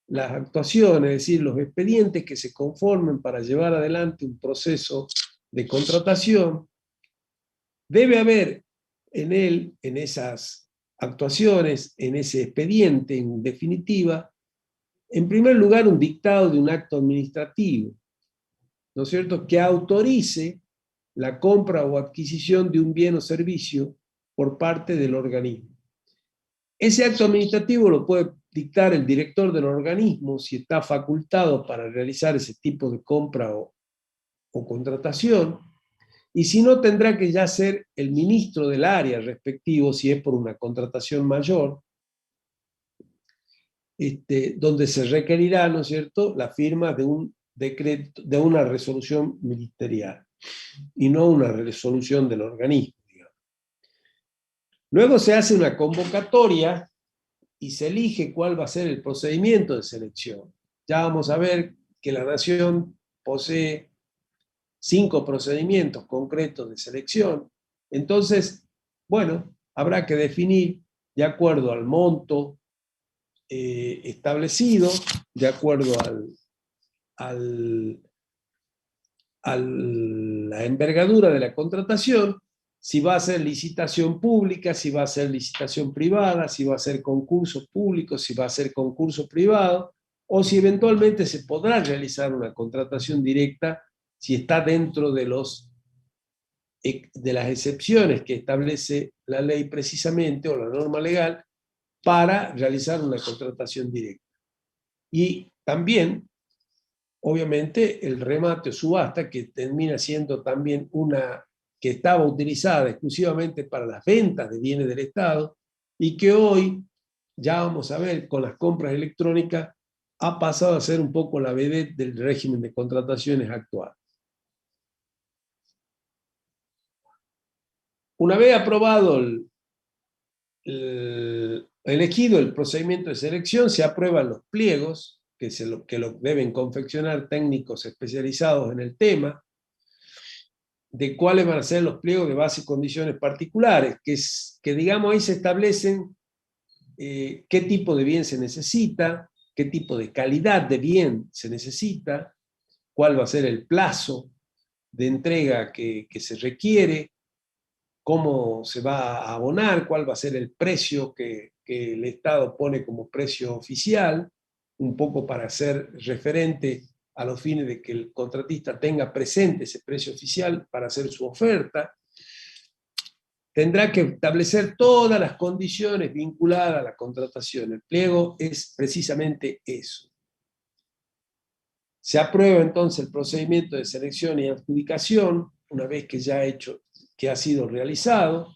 las actuaciones, es decir, los expedientes que se conformen para llevar adelante un proceso de contratación, debe haber en él, en esas actuaciones, en ese expediente, en definitiva, en primer lugar, un dictado de un acto administrativo, ¿no es cierto?, que autorice la compra o adquisición de un bien o servicio por parte del organismo. Ese acto administrativo lo puede dictar el director del organismo si está facultado para realizar ese tipo de compra o contratación, y si no, tendrá que ya ser el ministro del área respectivo, si es por una contratación mayor, donde se requerirá, ¿no es cierto?, la firma de un decreto, de una resolución ministerial, y no una resolución del organismo, digamos. Luego se hace una convocatoria y se elige cuál va a ser el procedimiento de selección. Ya vamos a ver que la Nación posee 5 procedimientos concretos de selección. Entonces, bueno, habrá que definir de acuerdo al monto establecido, de acuerdo a la envergadura de la contratación, si va a ser licitación pública, si va a ser licitación privada, si va a ser concurso público, si va a ser concurso privado, o si eventualmente se podrá realizar una contratación directa si está dentro de las excepciones que establece la ley precisamente, o la norma legal, para realizar una contratación directa. Y también, obviamente, el remate o subasta, que termina siendo también una que estaba utilizada exclusivamente para las ventas de bienes del Estado, y que hoy, ya vamos a ver, con las compras electrónicas, ha pasado a ser un poco la vedette del régimen de contrataciones actual. Una vez aprobado elegido el procedimiento de selección, se aprueban los pliegos, que lo deben confeccionar técnicos especializados en el tema, de cuáles van a ser los pliegos de base y condiciones particulares, que digamos ahí se establecen qué tipo de bien se necesita, qué tipo de calidad de bien se necesita, cuál va a ser el plazo de entrega que se requiere, cómo se va a abonar, cuál va a ser el precio que el Estado pone como precio oficial, un poco para ser referente a los fines de que el contratista tenga presente ese precio oficial para hacer su oferta. Tendrá que establecer todas las condiciones vinculadas a la contratación. El pliego es precisamente eso. Se aprueba entonces el procedimiento de selección y adjudicación, una vez que ya ha sido realizado.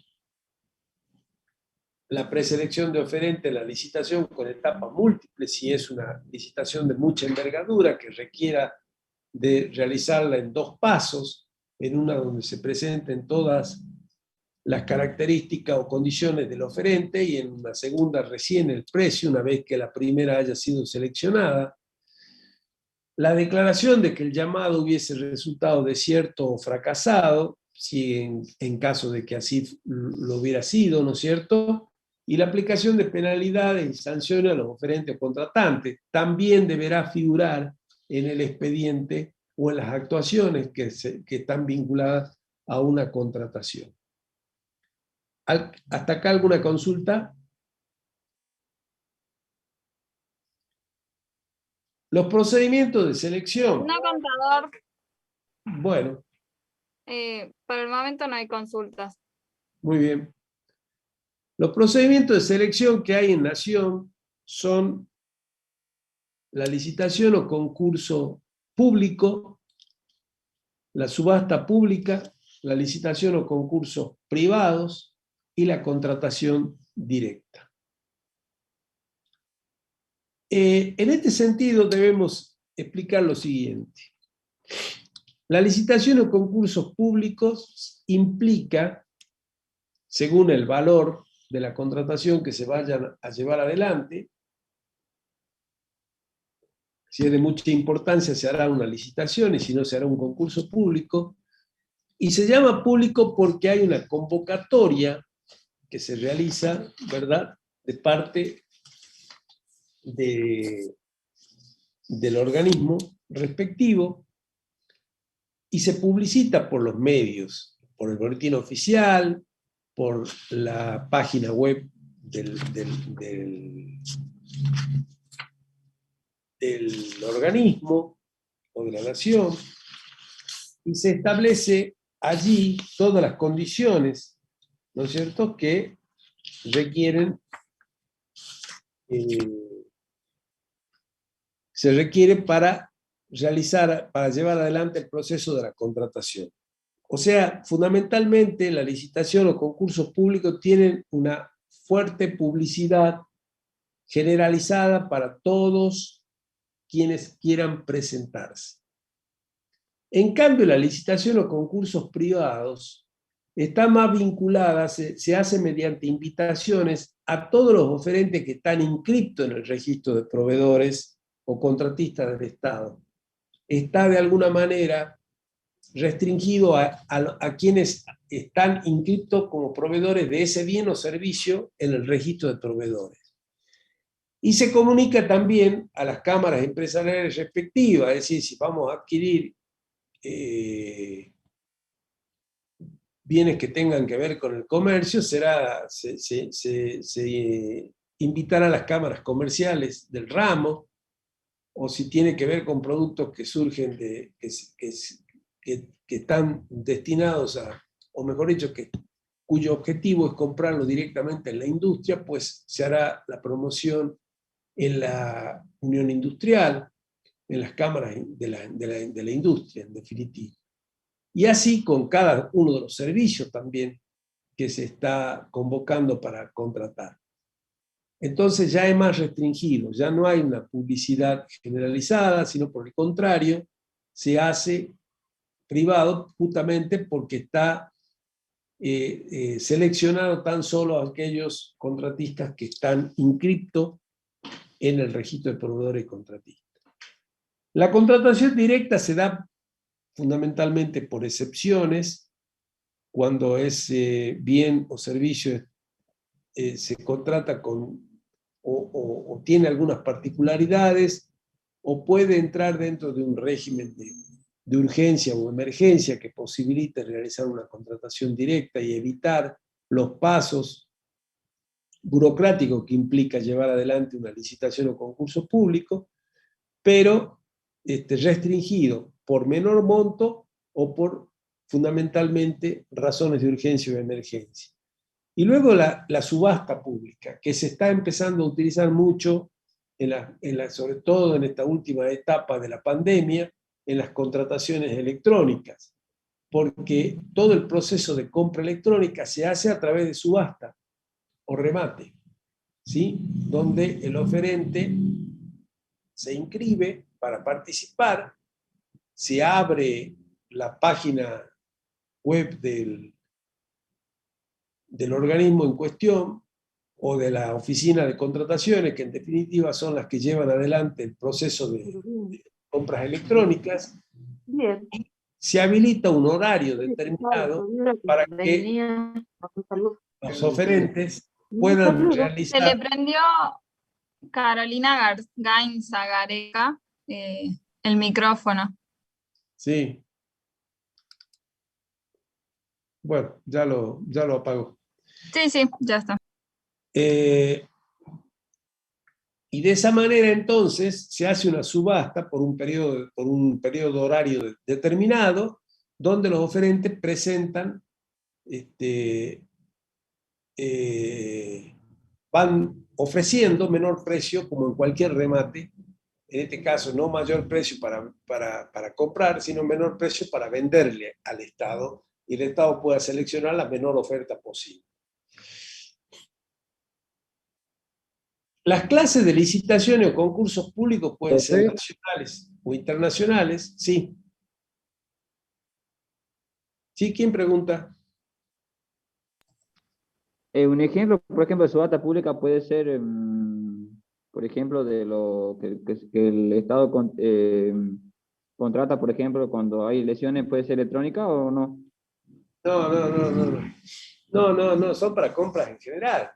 La preselección de oferente, la licitación con etapa múltiple, si es una licitación de mucha envergadura que requiera de realizarla en 2 pasos, en una donde se presenten todas las características o condiciones del oferente, y en una segunda recién el precio, una vez que la primera haya sido seleccionada. La declaración de que el llamado hubiese resultado desierto o fracasado, si en caso de que así lo hubiera sido, ¿no es cierto? Y la aplicación de penalidades y sanciones a los oferentes o contratantes. También deberá figurar en el expediente o en las actuaciones que están vinculadas a una contratación. ¿Hasta acá alguna consulta? Los procedimientos de selección. No, contador. Bueno. Por el momento no hay consultas. Muy bien. Los procedimientos de selección que hay en Nación son la licitación o concurso público, la subasta pública, la licitación o concursos privados y la contratación directa. En este sentido debemos explicar lo siguiente. La licitación o concursos públicos implica, según el valor de la contratación que se vayan a llevar adelante, si es de mucha importancia se hará una licitación y si no se hará un concurso público, y se llama público porque hay una convocatoria que se realiza, ¿verdad?, de parte del organismo respectivo y se publicita por los medios, por el boletín oficial, por la página web del organismo o de la nación, y se establece allí todas las condiciones, ¿no es cierto?, que requieren, se requiere para llevar adelante el proceso de la contratación. O sea, fundamentalmente la licitación o concursos públicos tienen una fuerte publicidad generalizada para todos quienes quieran presentarse. En cambio, la licitación o concursos privados está más vinculada, se hace mediante invitaciones a todos los oferentes que están inscritos en el registro de proveedores o contratistas del Estado. Está de alguna manera restringido a quienes están inscritos como proveedores de ese bien o servicio en el registro de proveedores. Y se comunica también a las cámaras empresariales respectivas, es decir, si vamos a adquirir bienes que tengan que ver con el comercio, se invitará a las cámaras comerciales del ramo, o si tiene que ver con productos que surgen, que están destinados o mejor dicho, cuyo objetivo es comprarlo directamente en la industria, pues se hará la promoción en la Unión Industrial, en las cámaras de la industria, en definitiva. Y así con cada uno de los servicios también que se está convocando para contratar. Entonces ya es más restringido, ya no hay una publicidad generalizada, sino por el contrario, se hace privado justamente porque está seleccionado tan solo a aquellos contratistas que están inscriptos en el registro de proveedores y contratistas. La contratación directa se da fundamentalmente por excepciones, cuando ese bien o servicio se contrata con, o tiene algunas particularidades, o puede entrar dentro de un régimen de urgencia o emergencia que posibilite realizar una contratación directa y evitar los pasos burocráticos que implica llevar adelante una licitación o concurso público, pero restringido por menor monto o por fundamentalmente razones de urgencia o emergencia. Y luego la subasta pública, que se está empezando a utilizar mucho, sobre todo en esta última etapa de la pandemia, en las contrataciones electrónicas, porque todo el proceso de compra electrónica se hace a través de subasta o remate, ¿sí? Donde el oferente se inscribe para participar, se abre la página web del organismo en cuestión o de la oficina de contrataciones, que en definitiva son las que llevan adelante el proceso de compras electrónicas. Bien. Y se habilita un horario determinado para que los oferentes puedan realizar... Se le prendió Carolina Gainza Gareca el micrófono. Sí. Bueno, ya lo apago. Sí, ya está. Y de esa manera entonces se hace una subasta por un periodo horario determinado, donde los oferentes presentan, van ofreciendo menor precio, como en cualquier remate, en este caso no mayor precio para comprar, sino menor precio para venderle al Estado, y el Estado pueda seleccionar la menor oferta posible. Las clases de licitaciones o concursos públicos pueden ser nacionales o internacionales, sí. ¿Sí? ¿Quién pregunta? Un ejemplo, por ejemplo, de subasta pública puede ser, por ejemplo, de lo que el Estado contrata, por ejemplo, cuando hay lesiones, ¿puede ser electrónica o no? No, son para compras en general.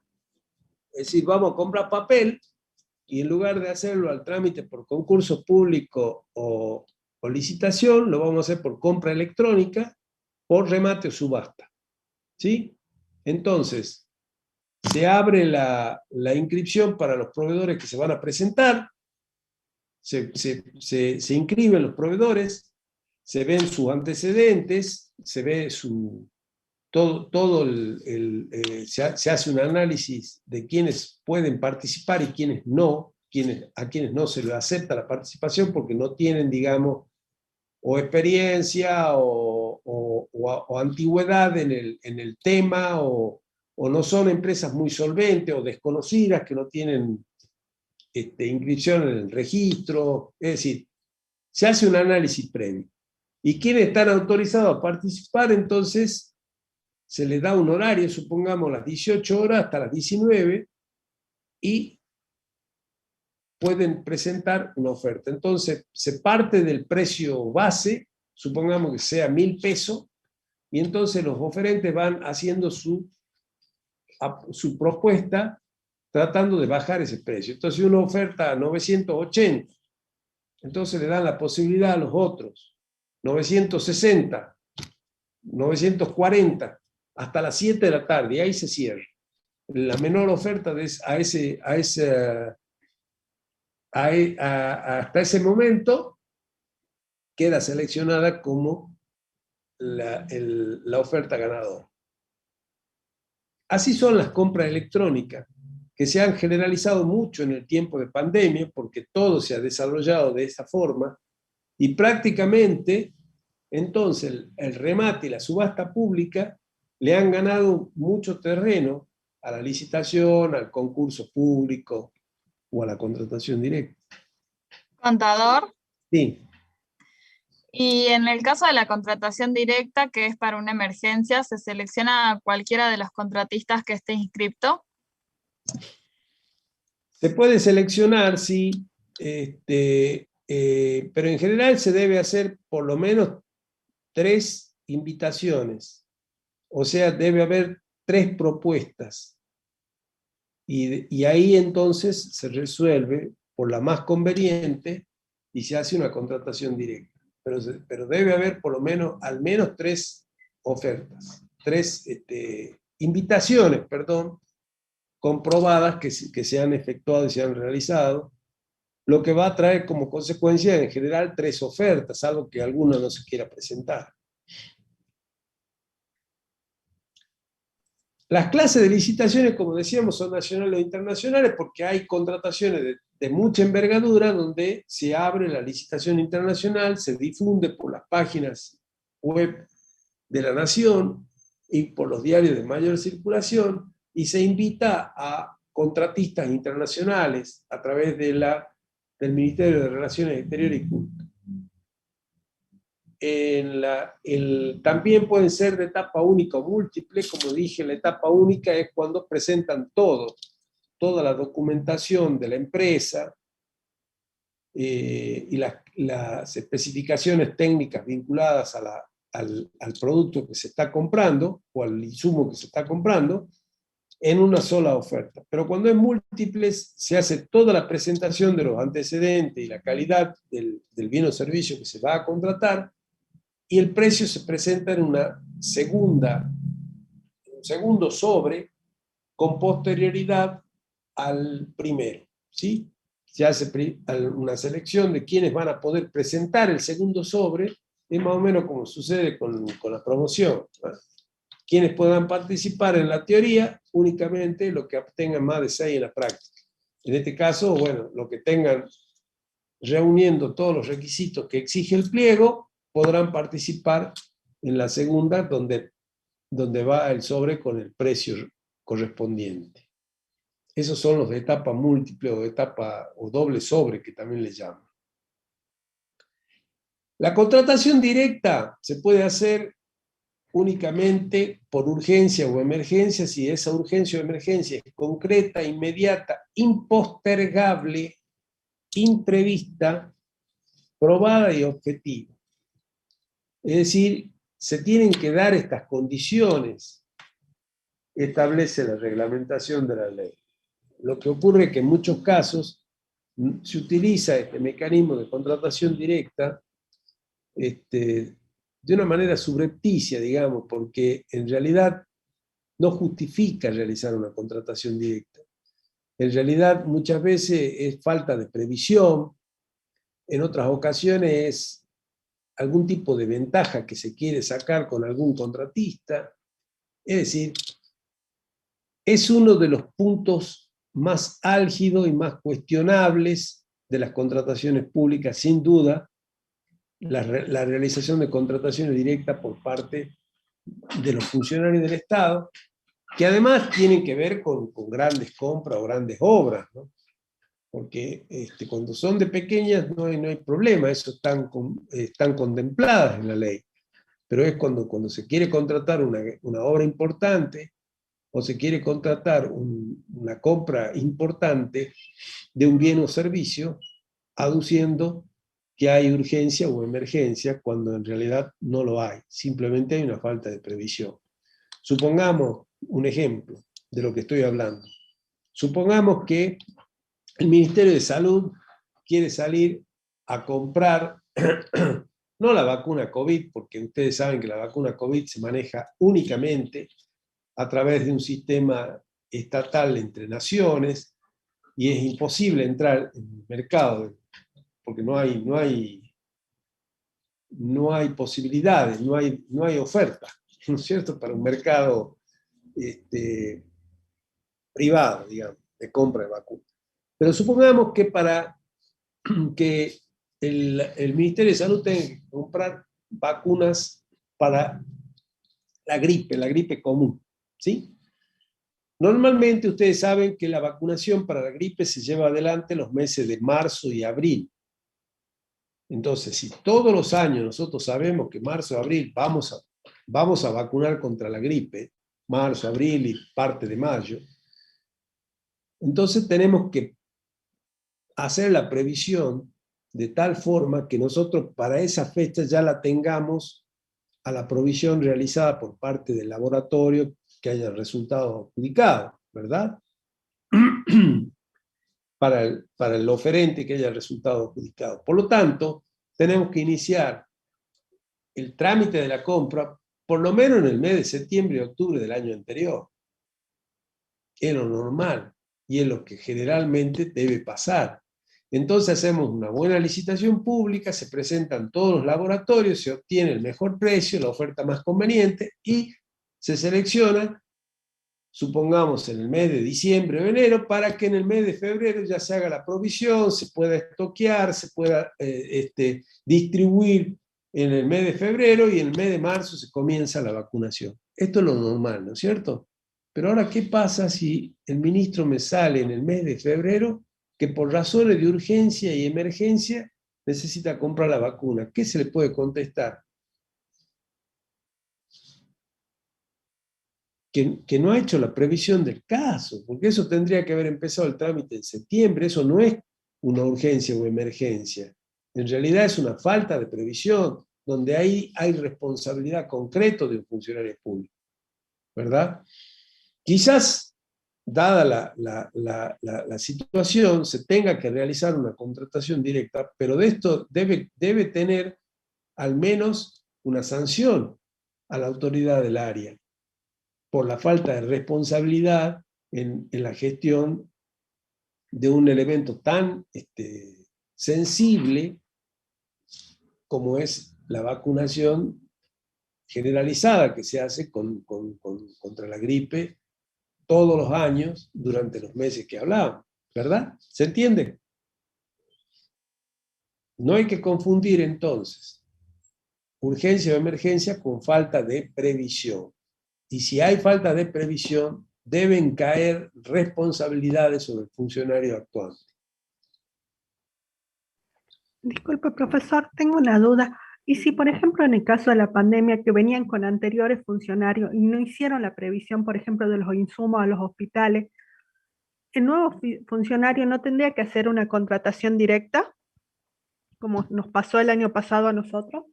Es decir, vamos a comprar papel y en lugar de hacerlo al trámite por concurso público o licitación, lo vamos a hacer por compra electrónica, por remate o subasta. ¿Sí? Entonces, se abre la inscripción para los proveedores que se van a presentar, se inscriben los proveedores, se ven sus antecedentes, se ve se hace un análisis de quiénes pueden participar y quiénes no, a quienes no se les acepta la participación porque no tienen, digamos, o experiencia o antigüedad en el tema, o no son empresas muy solventes o desconocidas que no tienen inscripción en el registro. Es decir, se hace un análisis previo. Y quienes están autorizados a participar, entonces se les da un horario, supongamos las 18 horas hasta las 19, y pueden presentar una oferta. Entonces se parte del precio base, supongamos que sea 1.000 pesos, y entonces los oferentes van haciendo su propuesta tratando de bajar ese precio. Entonces una oferta a 980, entonces le dan la posibilidad a los otros 960, 940, hasta las 7 de la tarde, y ahí se cierra. La menor oferta hasta ese momento queda seleccionada como la oferta ganadora. Así son las compras electrónicas, que se han generalizado mucho en el tiempo de pandemia, porque todo se ha desarrollado de esa forma, y prácticamente, entonces, el remate y la subasta pública le han ganado mucho terreno a la licitación, al concurso público o a la contratación directa. Contador. Sí. Y en el caso de la contratación directa, que es para una emergencia, ¿se selecciona a cualquiera de los contratistas que esté inscripto? Se puede seleccionar, sí, pero en general se debe hacer por lo menos 3 invitaciones. O sea, debe haber 3 propuestas. Y ahí entonces se resuelve por la más conveniente y se hace una contratación directa. Pero debe haber por lo menos, al menos 3 ofertas, 3 invitaciones, perdón, comprobadas que se han efectuado y se han realizado, lo que va a traer como consecuencia en general 3 ofertas, salvo que alguna no se quiera presentar. Las clases de licitaciones, como decíamos, son nacionales o internacionales porque hay contrataciones de mucha envergadura donde se abre la licitación internacional, se difunde por las páginas web de la Nación y por los diarios de mayor circulación y se invita a contratistas internacionales a través del Ministerio de Relaciones Exteriores y Culto. También pueden ser de etapa única o múltiple, como dije, la etapa única es cuando presentan toda la documentación de la empresa y las especificaciones técnicas vinculadas al producto que se está comprando o al insumo que se está comprando en una sola oferta. Pero cuando es múltiple, se hace toda la presentación de los antecedentes y la calidad del bien o servicio que se va a contratar, y el precio se presenta en un segundo sobre con posterioridad al primero, ¿sí? Se hace una selección de quienes van a poder presentar el segundo sobre, es más o menos como sucede con la promoción, ¿no? Quienes puedan participar en la teoría, únicamente los que obtengan más de 6 en la práctica. En este caso, bueno, los que tengan reuniendo todos los requisitos que exige el pliego, podrán participar en la segunda, donde va el sobre con el precio correspondiente. Esos son los de etapa múltiple o etapa o doble sobre, que también le llaman. La contratación directa se puede hacer únicamente por urgencia o emergencia, si esa urgencia o emergencia es concreta, inmediata, impostergable, imprevista, probada y objetiva. Es decir, se tienen que dar estas condiciones, establece la reglamentación de la ley. Lo que ocurre es que en muchos casos se utiliza este mecanismo de contratación directa de una manera subrepticia, digamos, porque en realidad no justifica realizar una contratación directa. En realidad muchas veces es falta de previsión, en otras ocasiones es algún tipo de ventaja que se quiere sacar con algún contratista. Es decir, es uno de los puntos más álgidos y más cuestionables de las contrataciones públicas, sin duda, la realización de contrataciones directas por parte de los funcionarios del Estado, que además tienen que ver con grandes compras o grandes obras, ¿no? Porque cuando son de pequeñas no hay problema, eso están contempladas en la ley. Pero es cuando se quiere contratar una obra importante o se quiere contratar una compra importante de un bien o servicio, aduciendo que hay urgencia o emergencia, cuando en realidad no lo hay. Simplemente hay una falta de previsión. Supongamos un ejemplo de lo que estoy hablando. Supongamos que el Ministerio de Salud quiere salir a comprar, no la vacuna COVID, porque ustedes saben que la vacuna COVID se maneja únicamente a través de un sistema estatal entre naciones, y es imposible entrar en el mercado, porque no hay posibilidades, no hay oferta, ¿no es cierto?, para un mercado privado, digamos, de compra de vacunas. Pero supongamos que para que el Ministerio de Salud tenga que comprar vacunas para la gripe común, ¿sí? Normalmente ustedes saben que la vacunación para la gripe se lleva adelante los meses de marzo y abril. Entonces, si todos los años nosotros sabemos que marzo, abril vamos a vacunar contra la gripe, marzo, abril y parte de mayo, entonces tenemos que hacer la previsión de tal forma que nosotros para esa fecha ya la tengamos a la provisión realizada por parte del laboratorio que haya resultado adjudicado, ¿verdad? para el oferente que haya resultado adjudicado. Por lo tanto, tenemos que iniciar el trámite de la compra por lo menos en el mes de septiembre y octubre del año anterior. Es lo normal y es lo que generalmente debe pasar. Entonces hacemos una buena licitación pública, se presentan todos los laboratorios, se obtiene el mejor precio, la oferta más conveniente y se selecciona, supongamos en el mes de diciembre o enero, para que en el mes de febrero ya se haga la provisión, se pueda estoquear, se pueda distribuir en el mes de febrero y en el mes de marzo se comienza la vacunación. Esto es lo normal, ¿no es cierto? Pero ahora, ¿qué pasa si el ministro me sale en el mes de febrero que por razones de urgencia y emergencia necesita comprar la vacuna? ¿Qué se le puede contestar? Que no ha hecho la previsión del caso, porque eso tendría que haber empezado el trámite en septiembre. Eso no es una urgencia o emergencia. En realidad es una falta de previsión, donde ahí hay responsabilidad concreta de un funcionario público, ¿verdad? Quizás, dada la situación, se tenga que realizar una contratación directa, pero de esto debe tener al menos una sanción a la autoridad del área por la falta de responsabilidad en la gestión de un elemento tan sensible como es la vacunación generalizada que se hace contra la gripe todos los años durante los meses que hablamos, ¿verdad? ¿Se entiende? No hay que confundir entonces urgencia o emergencia con falta de previsión. Y si hay falta de previsión, deben caer responsabilidades sobre el funcionario actuante. Disculpe, profesor, tengo una duda. ¿Y si, por ejemplo, en el caso de la pandemia, que venían con anteriores funcionarios y no hicieron la previsión, por ejemplo, de los insumos a los hospitales, el nuevo funcionario no tendría que hacer una contratación directa, como nos pasó el año pasado a nosotros?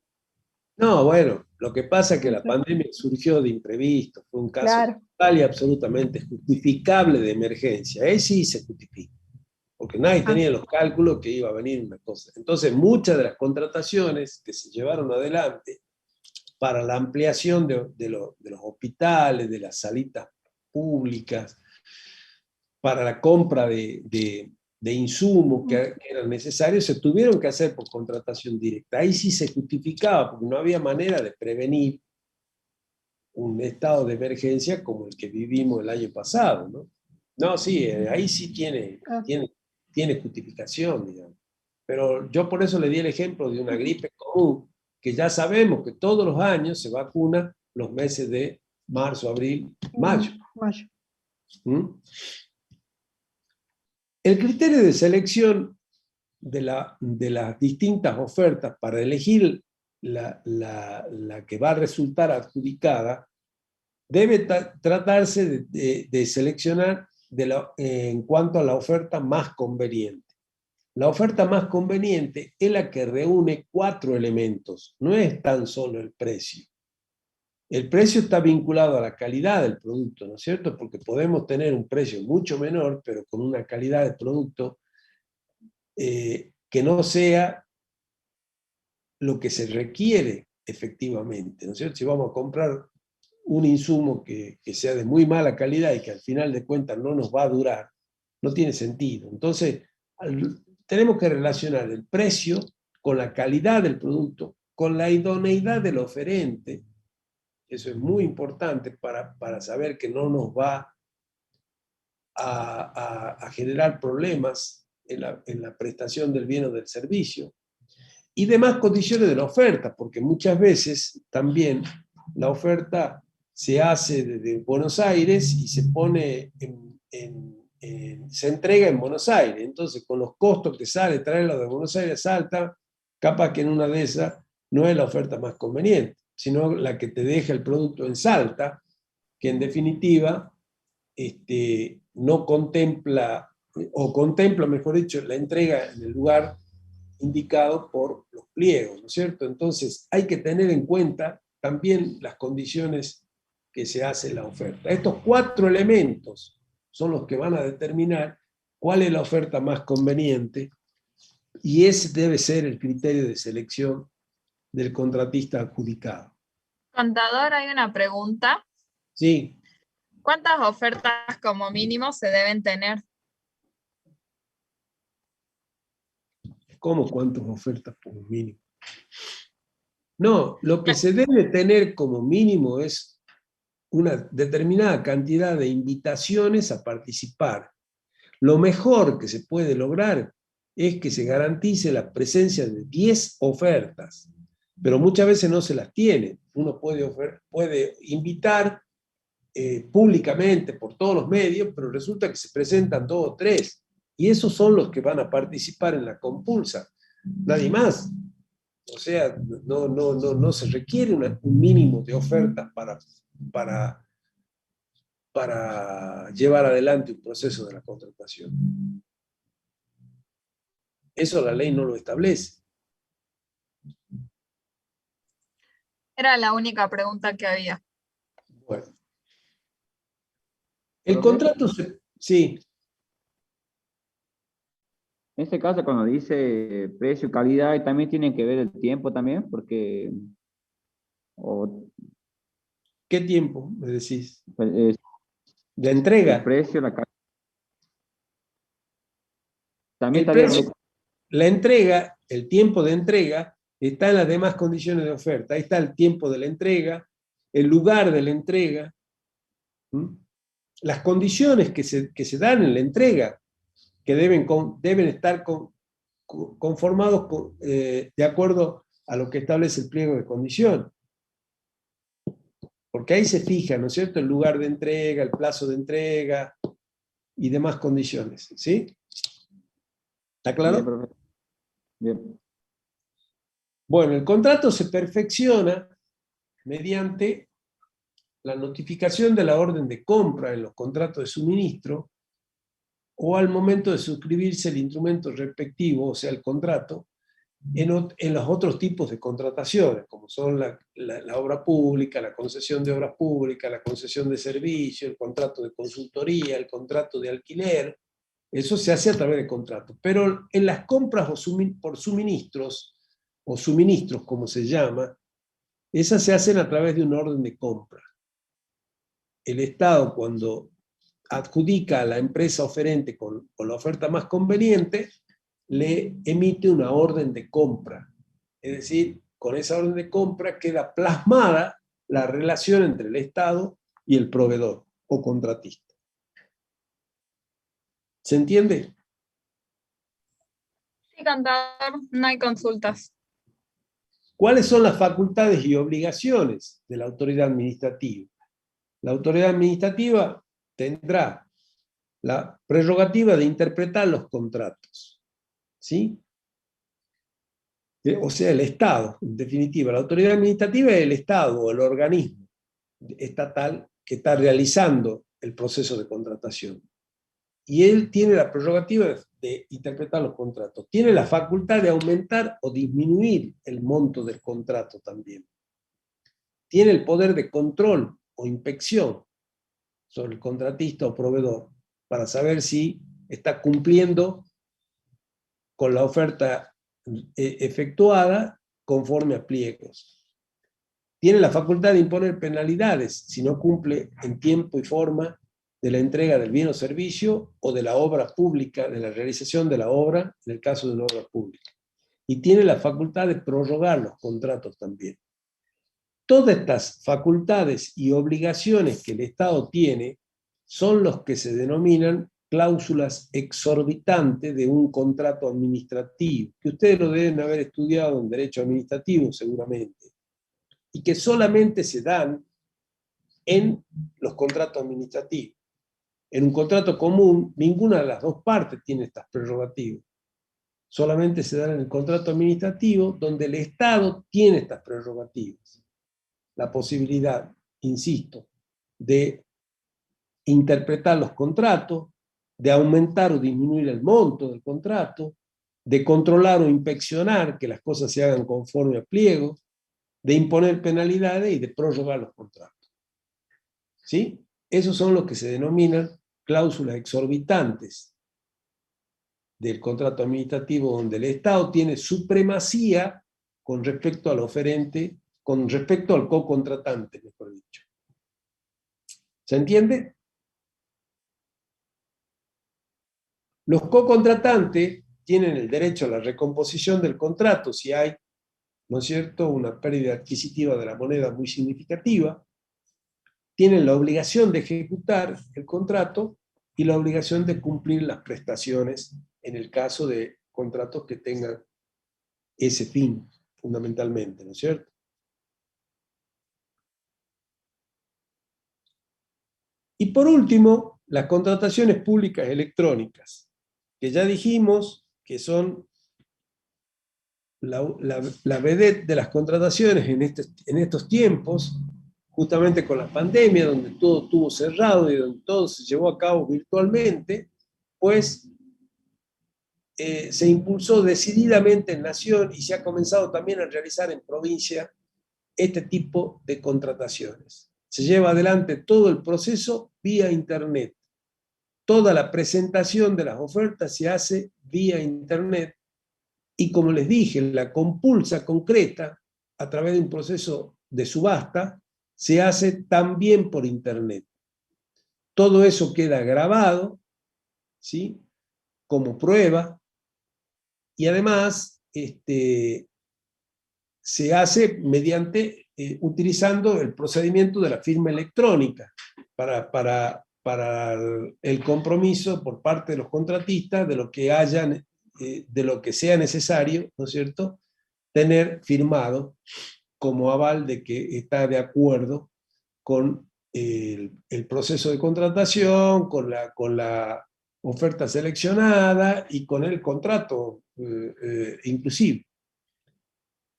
No, bueno, lo que pasa es que la pandemia surgió de imprevisto, fue un caso total y absolutamente justificable de emergencia. Ahí sí se justifica, porque nadie tenía los cálculos que iba a venir una cosa. Entonces, muchas de las contrataciones que se llevaron adelante para la ampliación de los hospitales, de las salitas públicas, para la compra de insumos que eran necesarios, se tuvieron que hacer por contratación directa. Ahí sí se justificaba, porque no había manera de prevenir un estado de emergencia como el que vivimos el año pasado, ¿no? No, sí, ahí sí tiene justificación, digamos. Pero yo por eso le di el ejemplo de una gripe común, que ya sabemos que todos los años se vacuna los meses de marzo, abril, mayo. ¿Mm? El criterio de selección de las distintas ofertas para elegir la que va a resultar adjudicada debe tratarse de seleccionar en cuanto a la oferta más conveniente. La oferta más conveniente es la que reúne 4 elementos, no es tan solo el precio. El precio está vinculado a la calidad del producto, ¿no es cierto? Porque podemos tener un precio mucho menor, pero con una calidad de producto que no sea lo que se requiere efectivamente, ¿no es cierto? Si vamos a comprar un insumo que sea de muy mala calidad y que al final de cuentas no nos va a durar, no tiene sentido. Entonces, tenemos que relacionar el precio con la calidad del producto, con la idoneidad del oferente. Eso es muy importante para saber que no nos va a generar problemas en la prestación del bien o del servicio. Y demás condiciones de la oferta, porque muchas veces también la oferta se hace desde Buenos Aires y se pone se entrega en Buenos Aires. Entonces, con los costos que sale traerlo de Buenos Aires a Salta, Capaz que en una de esas no es la oferta más conveniente, sino la que te deja el producto en Salta, que en definitiva no contempla, o contempla, mejor dicho, la entrega en el lugar indicado por los pliegos, ¿no es cierto? Entonces hay que tener en cuenta también las condiciones que se hace la oferta. Estos 4 elementos son los que van a determinar cuál es la oferta más conveniente, y ese debe ser el criterio de selección del contratista adjudicado. Contador, hay una pregunta. Sí. ¿Cuántas ofertas como mínimo se deben tener? ¿Cómo cuántas ofertas como mínimo? No, lo que se debe tener como mínimo es una determinada cantidad de invitaciones a participar. Lo mejor que se puede lograr es que se garantice la presencia de 10 ofertas, pero muchas veces no se las tiene. Uno puede invitar públicamente por todos los medios, pero resulta que se presentan 2 o 3, y esos son los que van a participar en la compulsa, nadie más. O sea, no se requiere un mínimo de ofertas para llevar adelante un proceso de la contratación. Eso la ley no lo establece. Era la única pregunta que había. Bueno. El contrato sí. En este caso, cuando dice precio, calidad, y también tiene que ver el tiempo también, porque... ¿Qué tiempo me decís? Pues, ¿de entrega? El precio, la calidad. También El precio, la entrega, el tiempo de entrega, está en las demás condiciones de oferta. Ahí está el tiempo de la entrega, el lugar de la entrega, las condiciones que se dan en la entrega, que deben estar conformados de acuerdo a lo que establece el pliego de condición. Porque ahí se fija, ¿no es cierto?, el lugar de entrega, el plazo de entrega y demás condiciones. ¿Sí? ¿Está claro? Bien. Bueno, el contrato se perfecciona mediante la notificación de la orden de compra en los contratos de suministro, o al momento de suscribirse el instrumento respectivo, o sea, el contrato, en los otros tipos de contrataciones, como son la obra pública, la concesión de obras públicas, la concesión de servicios, el contrato de consultoría, el contrato de alquiler. Eso se hace a través de contratos. Pero en las compras por suministros, o suministros como se llama, esas se hacen a través de una orden de compra. El Estado, cuando adjudica a la empresa oferente con la oferta más conveniente, le emite una orden de compra. Es decir, con esa orden de compra queda plasmada la relación entre el Estado y el proveedor o contratista. ¿Se entiende? Sí, contador, no hay consultas. ¿Cuáles son las facultades y obligaciones de la autoridad administrativa? La autoridad administrativa tendrá la prerrogativa de interpretar los contratos, ¿sí? O sea, el Estado, en definitiva. La autoridad administrativa es el Estado o el organismo estatal que está realizando el proceso de contratación. Y él tiene la prerrogativa de interpretar los contratos. Tiene la facultad de aumentar o disminuir el monto del contrato también. Tiene el poder de control o inspección sobre el contratista o proveedor para saber si está cumpliendo con la oferta efectuada conforme a pliegos. Tiene la facultad de imponer penalidades si no cumple en tiempo y forma de la entrega del bien o servicio, o de la obra pública, de la realización de la obra, en el caso de una obra pública. Y tiene la facultad de prorrogar los contratos también. Todas estas facultades y obligaciones que el Estado tiene son los que se denominan cláusulas exorbitantes de un contrato administrativo, que ustedes lo deben haber estudiado en derecho administrativo seguramente, y que solamente se dan en los contratos administrativos. En un contrato común, ninguna de las dos partes tiene estas prerrogativas. solamente se dan en el contrato administrativo, donde el Estado tiene estas prerrogativas. La posibilidad, insisto, de interpretar los contratos, de aumentar o disminuir el monto del contrato, de controlar o inspeccionar que las cosas se hagan conforme a pliego, de imponer penalidades y de prorrogar los contratos. ¿Sí? Esos son los que se denominan cláusulas exorbitantes del contrato administrativo, donde el Estado tiene supremacía con respecto al oferente, con respecto al co-contratante, mejor dicho. ¿Se entiende? Los co-contratantes tienen el derecho a la recomposición del contrato si hay, ¿no es cierto?, una pérdida adquisitiva de la moneda muy significativa. Tienen la obligación de ejecutar el contrato y la obligación de cumplir las prestaciones en el caso de contratos que tengan ese fin, fundamentalmente, ¿no es cierto? Y por último, las contrataciones públicas electrónicas, que ya dijimos que son la vedette de las contrataciones en estos tiempos, justamente con la pandemia, donde todo estuvo cerrado y donde todo se llevó a cabo virtualmente, pues se impulsó decididamente en Nación y se ha comenzado también a realizar en provincia este tipo de contrataciones. Se lleva adelante todo el proceso vía Internet. Toda la presentación de las ofertas se hace vía Internet y, como les dije, la compulsa concreta a través de un proceso de subasta se hace también por Internet. Todo eso queda grabado, ¿sí?, como prueba, y además se hace mediante, utilizando el procedimiento de la firma electrónica para el compromiso por parte de los contratistas de lo que hayan, de lo que sea necesario, ¿no es cierto?, tener firmado como aval de que está de acuerdo con el proceso de contratación, con la oferta seleccionada y con el contrato inclusive.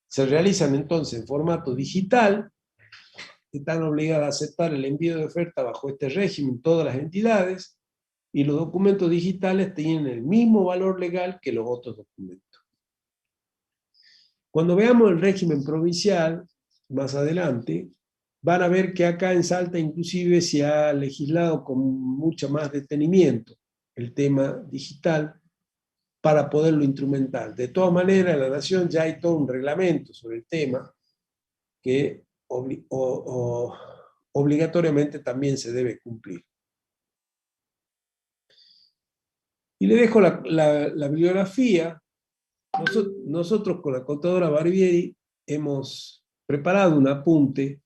Se realizan entonces en formato digital, están obligadas a aceptar el envío de oferta bajo este régimen todas las entidades, y los documentos digitales tienen el mismo valor legal que los otros documentos. Cuando veamos el régimen provincial, más adelante, van a ver que acá en Salta inclusive se ha legislado con mucho más detenimiento el tema digital para poderlo instrumentar. De todas maneras, en la Nación ya hay todo un reglamento sobre el tema que obligatoriamente también se debe cumplir. Y le dejo la bibliografía. Nosotros con la contadora Barbieri hemos preparado un apunte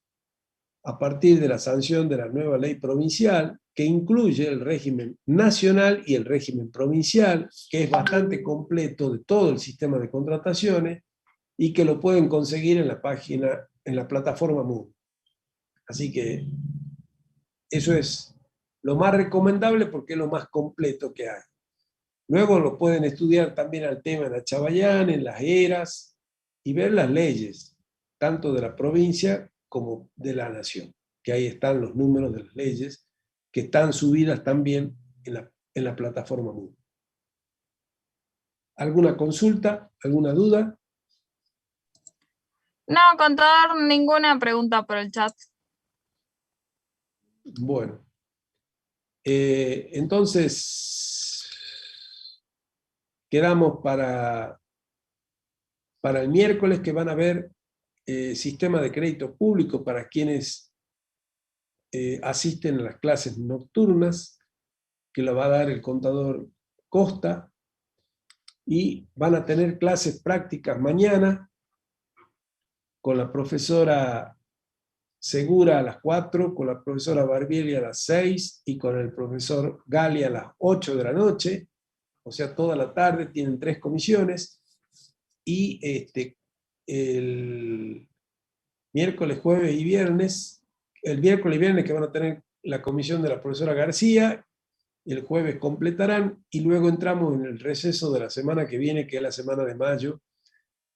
a partir de la sanción de la nueva ley provincial, que incluye el régimen nacional y el régimen provincial, que es bastante completo de todo el sistema de contrataciones, y que lo pueden conseguir en la página, en la plataforma MUD. Así que eso es lo más recomendable porque es lo más completo que hay. Luego lo pueden estudiar también al tema en la Chabayán, en las eras, y ver las leyes, tanto de la provincia como de la nación, que ahí están los números de las leyes, que están subidas también en la plataforma MUD. ¿Alguna consulta? ¿Alguna duda? No, contador, ninguna pregunta por el chat. Bueno. Entonces, quedamos para el miércoles, que van a ver sistema de crédito público para quienes asisten a las clases nocturnas, que lo va a dar el contador Costa, y van a tener clases prácticas mañana con la profesora Segura a las 4, con la profesora Barbieri a las 6 y con el profesor Gali a las 8 de la noche, o sea, toda la tarde. Tienen 3 comisiones, y el miércoles, jueves y viernes, el miércoles y viernes que van a tener la comisión de la profesora García, el jueves completarán, y luego entramos en el receso de la semana que viene, que es la semana de mayo,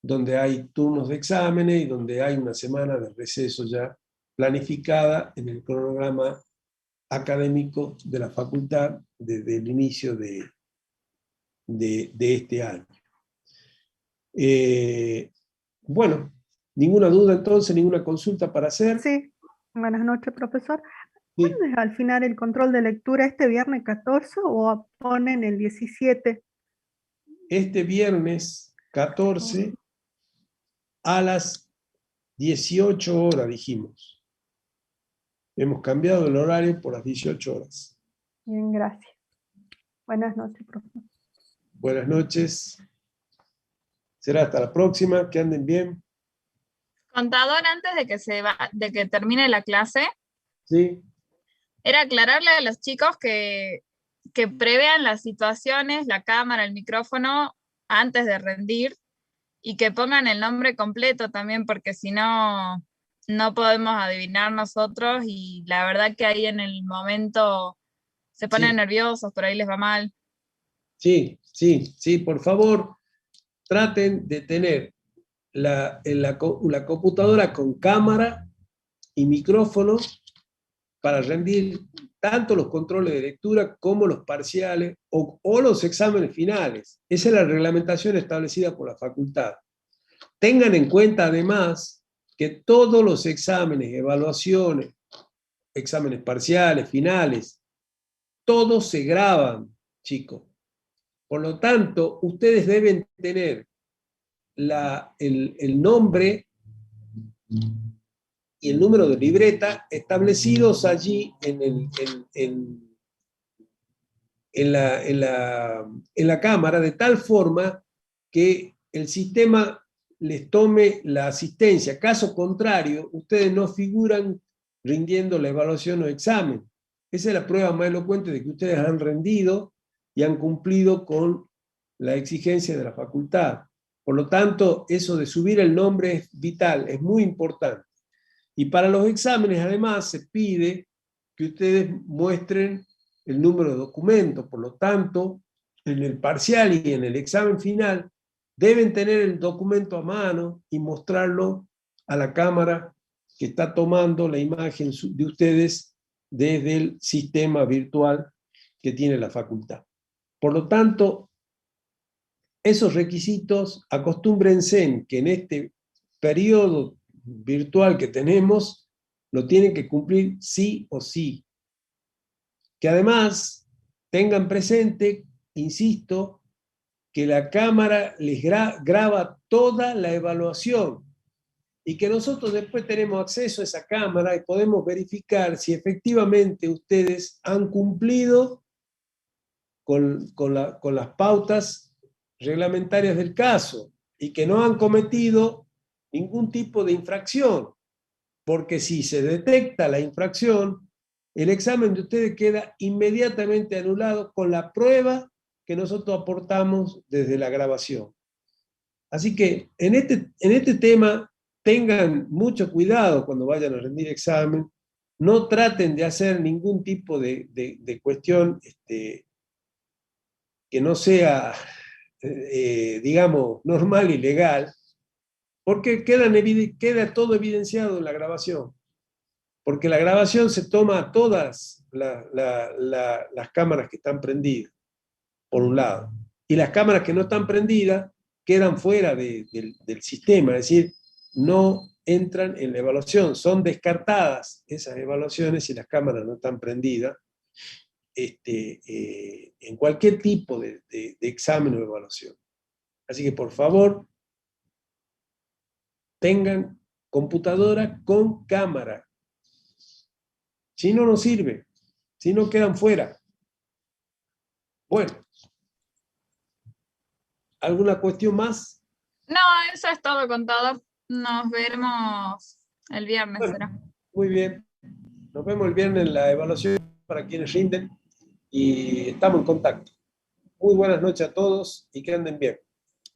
donde hay turnos de exámenes y donde hay una semana de receso ya planificada en el cronograma académico de la facultad desde el inicio de este año. Bueno, ninguna duda entonces, ninguna consulta para hacer. Sí, buenas noches, profesor. Sí. ¿Cuándo es al final el control de lectura? ¿Este viernes 14 o ponen el 17? Este viernes 14 a las 18 horas, dijimos. Hemos cambiado el horario por las 18 horas. Bien, gracias. Buenas noches, profesor. Buenas noches. Será hasta la próxima. Que anden bien. Contador, antes de que termine la clase, Sí. era aclararle a los chicos que prevean las situaciones, la cámara, el micrófono, antes de rendir, y que pongan el nombre completo también, porque si no, no podemos adivinar nosotros, y la verdad que ahí en el momento se ponen Sí. nerviosos, por ahí les va mal. Sí, sí, sí, por favor, traten de tener la computadora con cámara y micrófono para rendir tanto los controles de lectura como los parciales o los exámenes finales. Esa es la reglamentación establecida por la facultad. Tengan en cuenta además que todos los exámenes, evaluaciones, exámenes parciales, finales, todos se graban, chicos. Por lo tanto, ustedes deben tener el nombre y el número de libreta establecidos allí en la cámara, de tal forma que el sistema les tome la asistencia. Caso contrario, ustedes no figuran rindiendo la evaluación o examen. Esa es la prueba más elocuente de que ustedes han rendido y han cumplido con la exigencia de la facultad. Por lo tanto, eso de subir el nombre es vital, es muy importante. Y para los exámenes, además, se pide que ustedes muestren el número de documento. Por lo tanto, en el parcial y en el examen final, deben tener el documento a mano y mostrarlo a la cámara que está tomando la imagen de ustedes desde el sistema virtual que tiene la facultad. Por lo tanto, esos requisitos acostúmbrense en que en este periodo virtual que tenemos, lo tienen que cumplir sí o sí. Que además tengan presente, insisto, que la cámara les graba toda la evaluación y que nosotros después tenemos acceso a esa cámara y podemos verificar si efectivamente ustedes han cumplido con las pautas reglamentarias del caso y que no han cometido ningún tipo de infracción, porque si se detecta la infracción, el examen de ustedes queda inmediatamente anulado con la prueba que nosotros aportamos desde la grabación. Así que en este tema tengan mucho cuidado cuando vayan a rendir examen, no traten de hacer ningún tipo de cuestión que no sea, digamos, normal y legal, porque queda todo evidenciado en la grabación. Porque la grabación se toma a todas las cámaras que están prendidas, por un lado. Y las cámaras que no están prendidas quedan fuera del sistema, es decir, no entran en la evaluación. Son descartadas esas evaluaciones si las cámaras no están prendidas en cualquier tipo de examen o evaluación. Así que, por favor, tengan computadora con cámara. Si no, no sirve. Si no, quedan fuera. Bueno. ¿Alguna cuestión más? No, eso es todo, contador. Nos veremos el viernes, Bueno, será. muy bien. Nos vemos el viernes en la evaluación para quienes rinden y estamos en contacto. Muy buenas noches a todos y que anden bien.